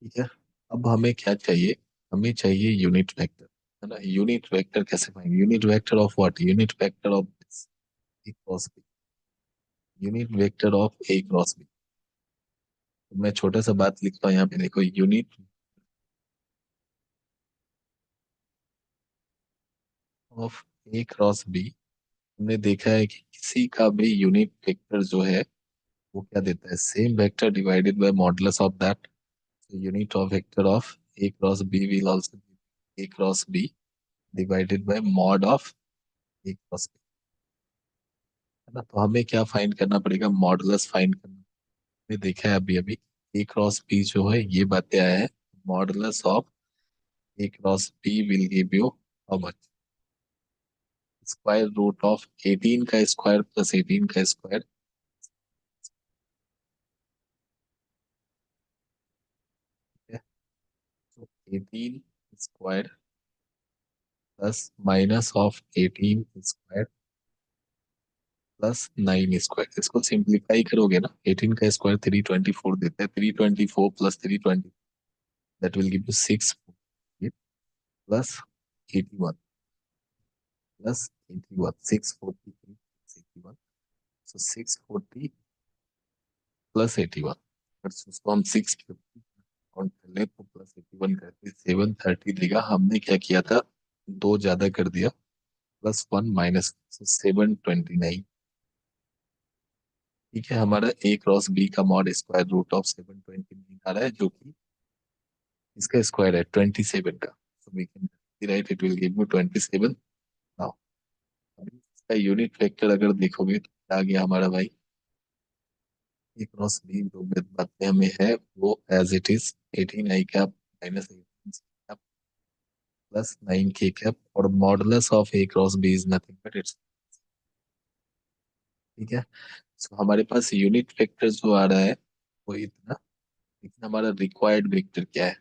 ठीक है, अब हमें क्या चाहिए, हमें चाहिए यूनिट वेक्टर, है ना। यूनिट वेक्टर कैसे पाएंगे, unit vector of what, unit vector of A cross B, unit vector of A cross B. मैं छोटा सा बात लिखता हूँ यहाँ पे, देखो unit of A cross B. हमने देखा है कि किसी का भी यूनिट वेक्टर जो है वो क्या देता है, same vector divided by modulus of that. Unit of vector of A cross B will also A cross B divided by mod of A cross B, है ना। तो हमें क्या फाइंड करना पड़ेगा, मॉडुलस फाइंड करना। हमने देखा है अभी अभी ए क्रॉस बी जो है ये बातें आया है, modulus of A cross B will give you how much, square root of 18 का स्क्वायर प्लस 18 का स्क्वायर, ठीक है। तो 18 square plus minus of 18 square +9 square. इसको सिंप्लीफाई करोगे ना, 18 का स्क्वायर 324 देता है, 324 plus 320, that will give you 6 plus 81 plus 81, 643 81, so 640 plus 81। अगर उसको हम 650 काउंट कर ले तो +81 करके 730 देगा। हमने क्या किया था, दो ज्यादा कर दिया, +1 माइनस 729। ठीक है, हमारा ए क्रॉस बी का मॉड स्क्वायर रूट ऑफ 729 आ रहा है, जो कि इसका स्क्वायर है 27 का, so we can write it will give you 27 now. अभी इसका यूनिट वेक्टर अगर देखोगे तो क्या आ गया हमारा भाई, ए क्रॉस बी जो बातें हमें है वो as it is 18 I cap minus 18 cap plus 9 K cap और modulus of A cross B is nothing but it's, ठीक है। सो हमारे पास यूनिट वेक्टर जो आ रहा है वो इतना, लेकिन हमारा रिक्वायर्ड वेक्टर क्या है,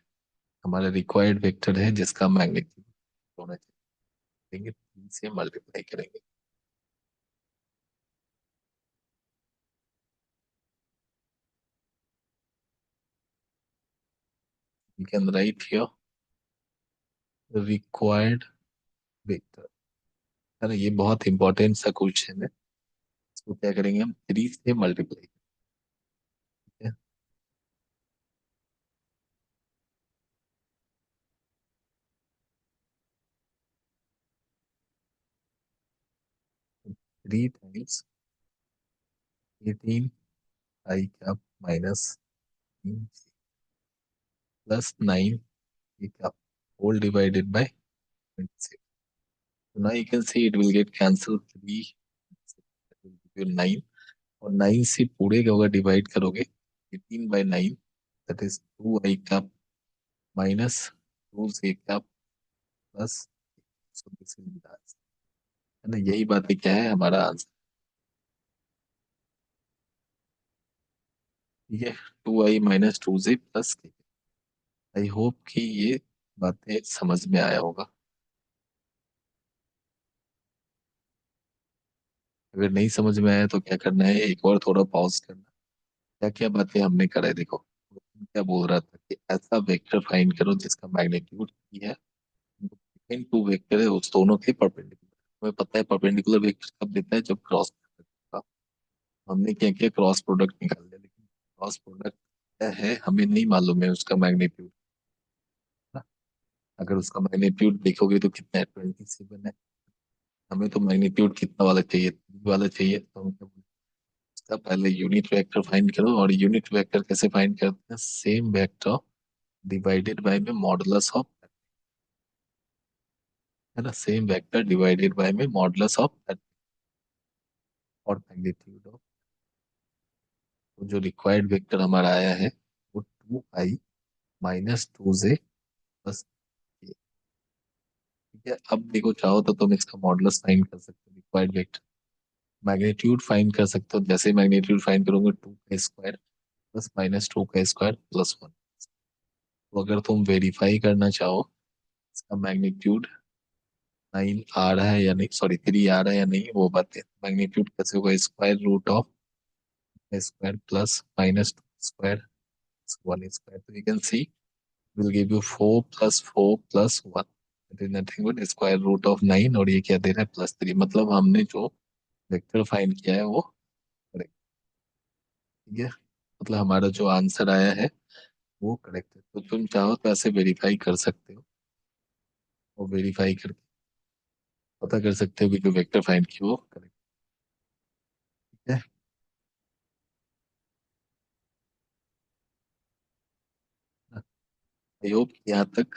हमारा रिक्वायर्ड वेक्टर है जिसका मैग्नीट्यूड होना चाहिए, 3 से मल्टीप्लाई करेंगे। We can write here required vector, है ना, ये बहुत इंपॉर्टेंट सा क्वेश्चन है। इसको क्या करेंगे हम, 3 से मल्टीप्लाई करेंगे। 3 times 18 I cap minus plus 9 I cap whole divided by 26। So now you can see it will get cancelled 3 will give you 9 और 9 से पूरे का अगर डिवाइड करोगे 18 by 9 that is 2 I cap minus 2 J cap plus, so this is the answer, है ना, यही बात है, क्या है हमारा आंसर, ठीक है, 2 आई माइनस 2 जे प्लस के। आई होप कि ये बातें समझ में आया होगा। अगर नहीं समझ में आया तो क्या करना है, एक और थोड़ा पॉज करना, क्या क्या बातें हमने करा है देखो। क्या बोल रहा था कि ऐसा वेक्टर फाइंड करो जिसका मैग्नीट्यूड ही है, इन टू वेक्टर है उस दोनों के परपेंडिकुलर। हमें पता है परपेंडिकुलर वेक्टर कब देता है, जब क्रॉस प्रोडक्ट का। हमने क्या किया, क्रॉस प्रोडक्ट निकाल लिया, लेकिन क्रॉस प्रोडक्ट क्या है हमें नहीं मालूम है उसका मैग्नीट्यूड ना। अगर उसका मैग्नीट्यूड देखोगे तो कितना है, 27 है। हमें तो मैग्नीट्यूड कितना वाला चाहिए, 3 वाला चाहिए, तो हम क्या बोलते हैं, उसका पहले यूनिट वेक्टर फाइंड करो। और यूनिट वेक्टर कैसे फाइंड करते हैं, सेम वेक्टर डिवाइडेड बाय में मॉडुलस ऑफ, है ना, सेम वेक्टर डिवाइडेड बाय में मॉडुलस ऑफ और मैग्नीट्यूड ऑफ। तो जो रिक्वायर्ड वेक्टर हमारा आया है वो 2 आई माइनस 2 जे प्लस के, ठीक है। अब देखो चाहो तो तुम इसका मॉडुलस फाइंड कर सकते हो, रिक्वायर्ड वेक्टर मैग्नीट्यूड फाइंड कर सकते हो। जैसे मैग्नीट्यूड फाइंड करोगे 2 का स्क्वायर प्लस माइनस 2 का स्क्वायर प्लस 1। तो अगर तुम वेरीफाई करना चाहो इसका मैग्नीट्यूड 9 आ रहा है या नहीं, सॉरी 3 आ रहा है या नहीं, वो बात है। मैग्नीट्यूड कैसे होगा, square root of square plus minus square 1 square, तो you can see will give you 4 plus 4 plus 1, it is nothing but square root of 9, और ये क्या दे रहा है +3, मतलब हमने जो वेक्टर फाइंड किया है वो करेक्ट, ठीक है। मतलब हमारा जो आंसर आया है वो करेक्ट है। तो तुम चाहो तो ऐसे वेरीफाई कर सकते हो, और वेरीफाई करके पता कर सकते हो कि जो वेक्टर फाइंड की वो करेक्ट है। आई होप यहाँ तक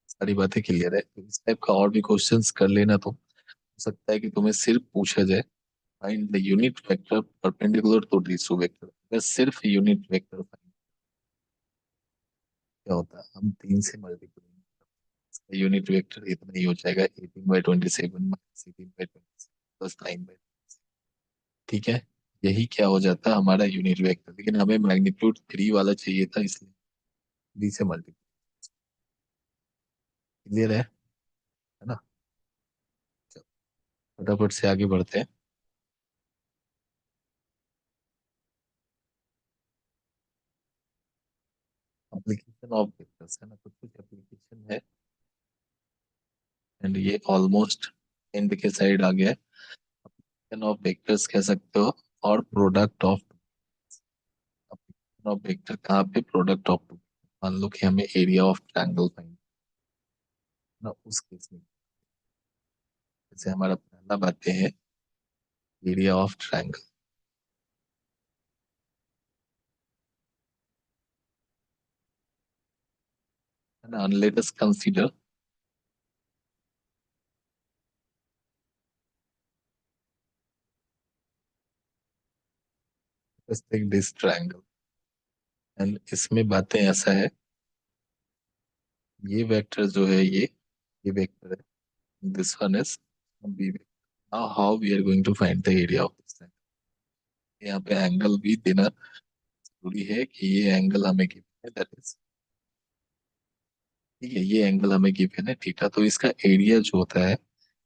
सारी बातें क्लियर है। तो इस टाइप का और भी क्वेश्चंस कर लेना, तो हो सकता है कि तुम्हें सिर्फ पूछा जाए find the unit vector perpendicular to this two vector, अगर सिर्फ यूनिट वेक्टर फाइंड क्या होता है, हम 3 से मल्टीप्लाई, यूनिट वेक्टर इतना ही हो जाएगा, 18/27 माइनस 18/27 प्लस 9/, ठीक है। यही क्या हो जाता है हमारा यूनिट वेक्टर, लेकिन हमें मैग्नीट्यूड 3 वाला चाहिए था, इसलिए 3 से मल्टीप्लाई। क्लियर है ना। चलो, फटाफट से आगे बढ़ते हैं। एप्लीकेशन ऑफ वेक्टर्स, है ना, कुछ कुछ एप्लीकेशन है, एंड ये ऑलमोस्ट एंड के साइड आ गया है। एप्लीकेशन ऑफ वेक्टर्स कह सकते हो, और product of, application of vector कहाँ पे, प्रोडक्ट ऑफ टू। मान लो कि हमें एरिया ऑफ ट्रायंगल फाइंड ना, उस केस में जैसे हमारा पहला बातें है एरिया ऑफ ट्रायंगल, है Now let us consider let's take this triangle and इसमें बातें ऐसा है, ये वेक्टर जो है ये वेक्टर है, this one is B vector. Now how we are going to find the area of this triangle. यहाँ पे एंगल भी देना जरूरी है कि ये एंगल हमें गिवन है, दैट इज ठीक है, ये एंगल हमें गिवन है थीटा। तो इसका एरिया जो होता है,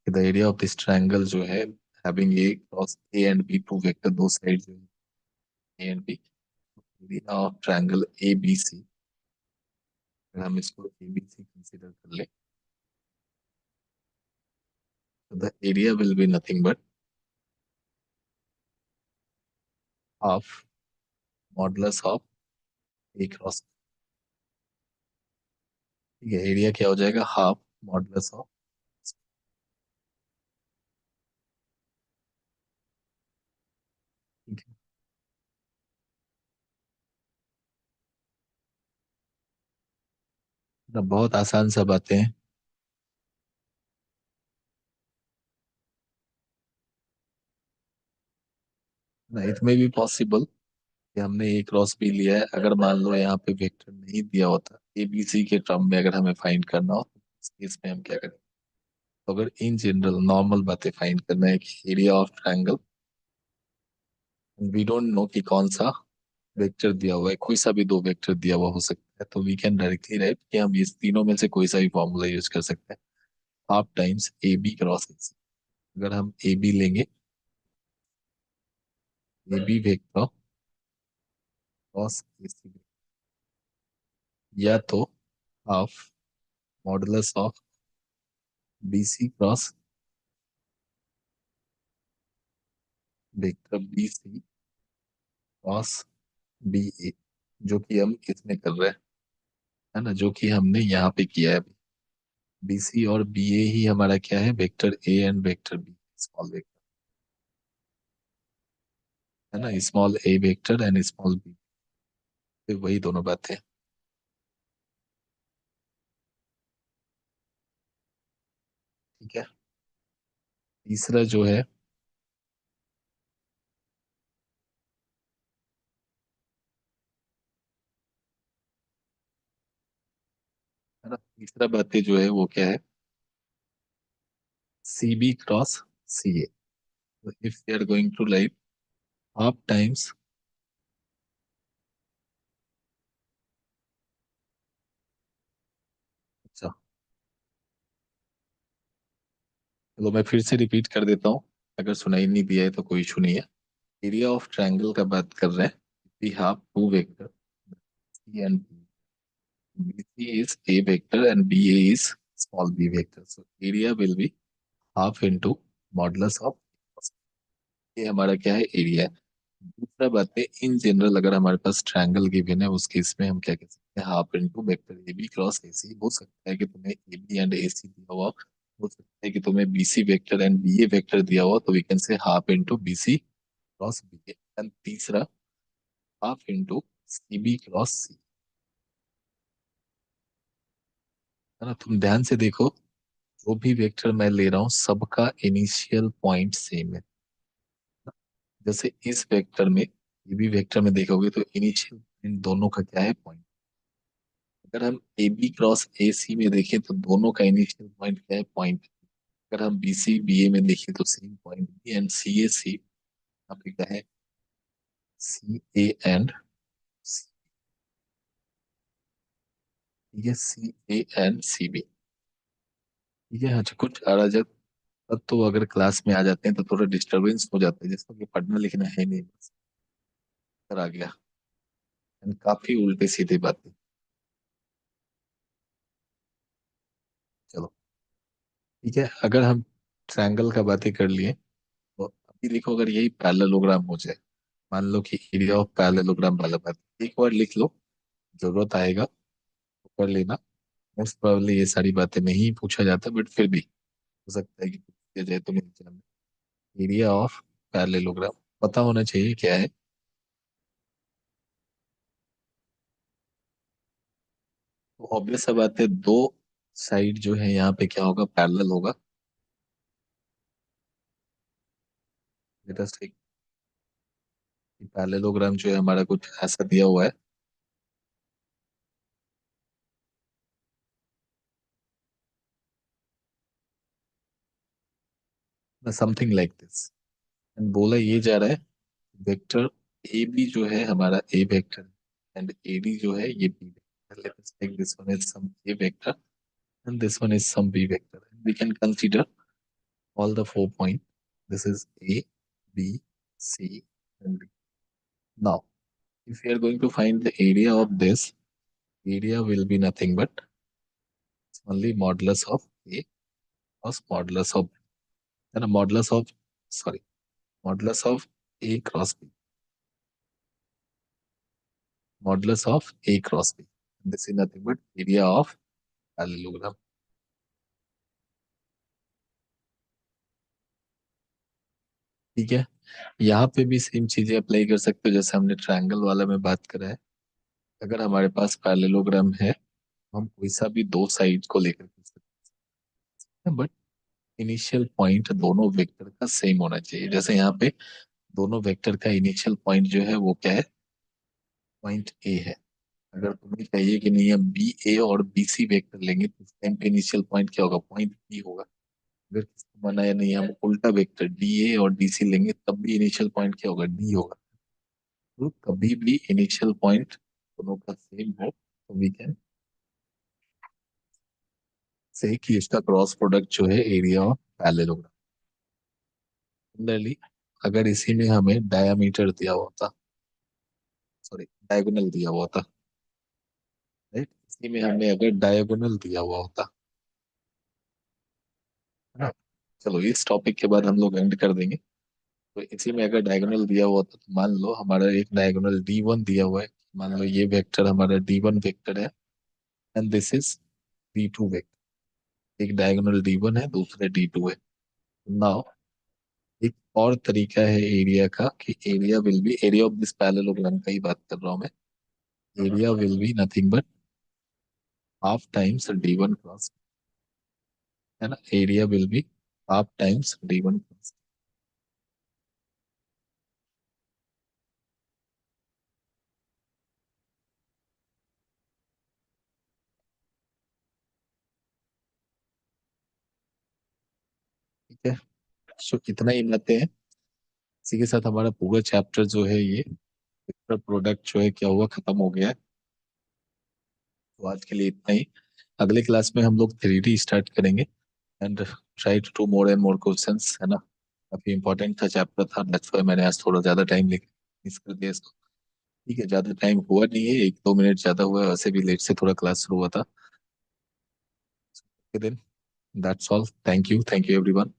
the area of this triangle जो है having A cross A and B, two vector दो साइड जो है ए and B, area of triangle A B C, अगर हम इसको ए बी सी कंसिडर कर ले, तो the area will be nothing but half modulus of A cross. ठीक है, एरिया क्या हो जाएगा, हाफ मॉडुलस ऑफ। ठीक है ना, बहुत आसान सा बातें हैं ना, इसमें भी पॉसिबल कि हमने ए क्रॉस बी लिया है, अगर मान लो यहाँ पे वेक्टर नहीं दिया होता ए बी सी के टर्म में, अगर हमें फाइंड करना हो तो उस केस में हम क्या करें। तो अगर इन जनरल नॉर्मल बातें फाइंड करना है कि area of triangle, we don't know कि कौन सा वेक्टर दिया हुआ है, कोई सा भी दो वेक्टर दिया हुआ हो सकता है, तो वी कैन डायरेक्टली राइट कि हम इस तीनों में से कोई सा भी फॉर्मूला यूज कर सकते हैं, half times A B cross A C. अगर हम ए बी लेंगे, A B vector cross A C, या तो half modulus of B C cross vector B C cross B A, जो कि हम इसमें कर रहे हैं, है ना, जो कि हमने यहाँ पे किया है। बी सी और बी ए ही हमारा क्या है, vector A and vector B, small vector, है ना, small A vector and small B, फिर वही दोनों बातें। ठीक है, तीसरा जो है ना, तीसरा बातें जो है वो क्या है, C B cross C A. If we are going to write half times, अच्छा चलो मैं फिर से रिपीट कर देता हूँ, अगर सुनाई नहीं दिया है तो कोई इशू नहीं है। एरिया ऑफ ट्रायंगल का बात कर रहे हैं, we have two vector C and B, C is A vector and B A is small B vector, so area will be half into modulus of, ये हमारा क्या है, एरिया है। दूसरा बात है, इन जनरल अगर हमारे पास ट्रायंगल गिवन है उस केस में हम क्या कह सकते हैं, half into vector A B cross A C. हो सकता है कि तुम्हें ए बी एंड ए सी दिया हुआ हो सकता है कि तुम्हें B C vector and B A vector दिया हुआ, तो we can say half into B C cross B A, and तीसरा half into C B cross C, है ना। तुम ध्यान से देखो, जो भी वेक्टर मैं ले रहा हूँ सबका इनिशियल पॉइंट सेम है। जैसे इस वेक्टर में, ये भी वेक्टर में देखोगे तो इनिशियल पॉइंट दोनों का क्या है, पॉइंट। अगर हम ए बी क्रॉस ए सी में देखें तो दोनों का इनिशियल पॉइंट क्या है, पॉइंट। अगर हम बी सी बी ए में देखें तो सेम पॉइंट बी, एंड सी ए सी, यहाँ पे क्या है, सी ए एंड सी, ठीक है, सी ए एंड सी बी। ठीक है, अच्छा कुछ अराजक तो अगर क्लास में आ जाते हैं तो थोड़ा डिस्टरबेंस हो जाता है, जिसको कि पढ़ना लिखना है नहीं, बस कर आ गया। And काफी उल्टे सीधे बातें। चलो ठीक है, अगर हम ट्रायंगल का बातें कर लिए, तो अभी देखो अगर यही पैरेललोग्राम हो जाए, मान लो कि एरिया ऑफ पैरेललोग्राम वाला बात एक बार लिख लो, जरूरत आएगा तो कर लेना। मोस्ट प्रोबेबली ये सारी बातें नहीं पूछा जाता, बट फिर भी हो सकता है कि पूछ दिया जाए तो एग्जाम में। एरिया ऑफ पैरेललोग्राम पता होना चाहिए क्या है। ऑब्वियस सा बात है, दो साइड जो है यहाँ पे क्या होगा, पैरेलल होगा। लेट अस टेक पैरेललोग्राम जो है हमारा कुछ ऐसा दिया हुआ है। Something like this. बोला ये जा रहा है वेक्टर ए बी जो है हमारा A vector, and A D जो है ये B vector. Let us take this one is some A vector and this one is some b vector. We can consider all the 4 points. This is a, b, c, and d. Now if we are going to find the area of this, area will be nothing but only modulus of a plus modulus of, and a modulus of, sorry, modulus of a cross b, modulus of a cross b. This is nothing but area of parallelogram. ठीक है, यहाँ पे भी सेम चीजें अप्लाई कर सकते हो जैसे हमने ट्रायंगल वाला में बात करा है। अगर हमारे पास पैरेललोग्राम है, हम कोई सा भी दो साइड को लेकर कर सकते हैं, बट इनिशियल पॉइंट दोनों वेक्टर का सेम होना चाहिए। जैसे यहाँ पे दोनों वेक्टर का इनिशियल पॉइंट जो है वो क्या है, पॉइंट ए है। अगर तुम्हें चाहिए कि नहीं हम बी ए और बी सी वेक्टर लेंगे तो उस टाइम पे इनिशियल पॉइंट क्या होगा, पॉइंट बी होगा। अगर किसको मना है नहीं हम उल्टा वेक्टर डी ए और डी सी लेंगे तब भी इनिशियल पॉइंट क्या होगा, डी होगा। तो कभी भी इनिशियल पॉइंट दोनों का सेम हो तो वी कैन से कि इसका क्रॉस प्रोडक्ट जो है एरिया ऑफ पैरेललोग्राम। सिमिलरली अगर इसी में हमें डायमीटर दिया होता, सॉरी डायगोनल दिया हुआ होता, राइट, इसी में हमें अगर डायगोनल दिया हुआ होता, है ना। चलो इस टॉपिक के बाद हम लोग एंड कर देंगे। तो इसी में अगर डायगोनल दिया हुआ होता तो मान लो हमारा एक डायगोनल डी वन दिया हुआ है। मान लो ये वेक्टर हमारा डी वन वेक्टर है and this is D two vector. एक डायगोनल डी वन है, दूसरा डी टू है। नाउ एक और तरीका है एरिया का कि area will B, area of this parallelogram का ही बात कर रहा हूँ मैं। Area will be nothing but half times D one cross, है ना। Area will be half times D one cross. ठीक है, सो इतना ही बातें हैं। इसी के साथ हमारा पूरा चैप्टर जो है ये प्रोडक्ट जो है क्या हुआ, खत्म हो गया है। तो आज के लिए इतना ही। अगले क्लास में हम लोग थ्री डी स्टार्ट करेंगे and try to do more and more questions, है ना। काफी इंपॉर्टेंट था चैप्टर था, दैट्स व्हाई मैंने आज थोड़ा ज्यादा टाइम लेके मिस कर दिया इसको। ठीक है, ज्यादा टाइम हुआ नहीं है, एक दो मिनट ज्यादा हुआ है, वैसे भी लेट से थोड़ा क्लास शुरू हुआ था। Then that's all, thank you everyone.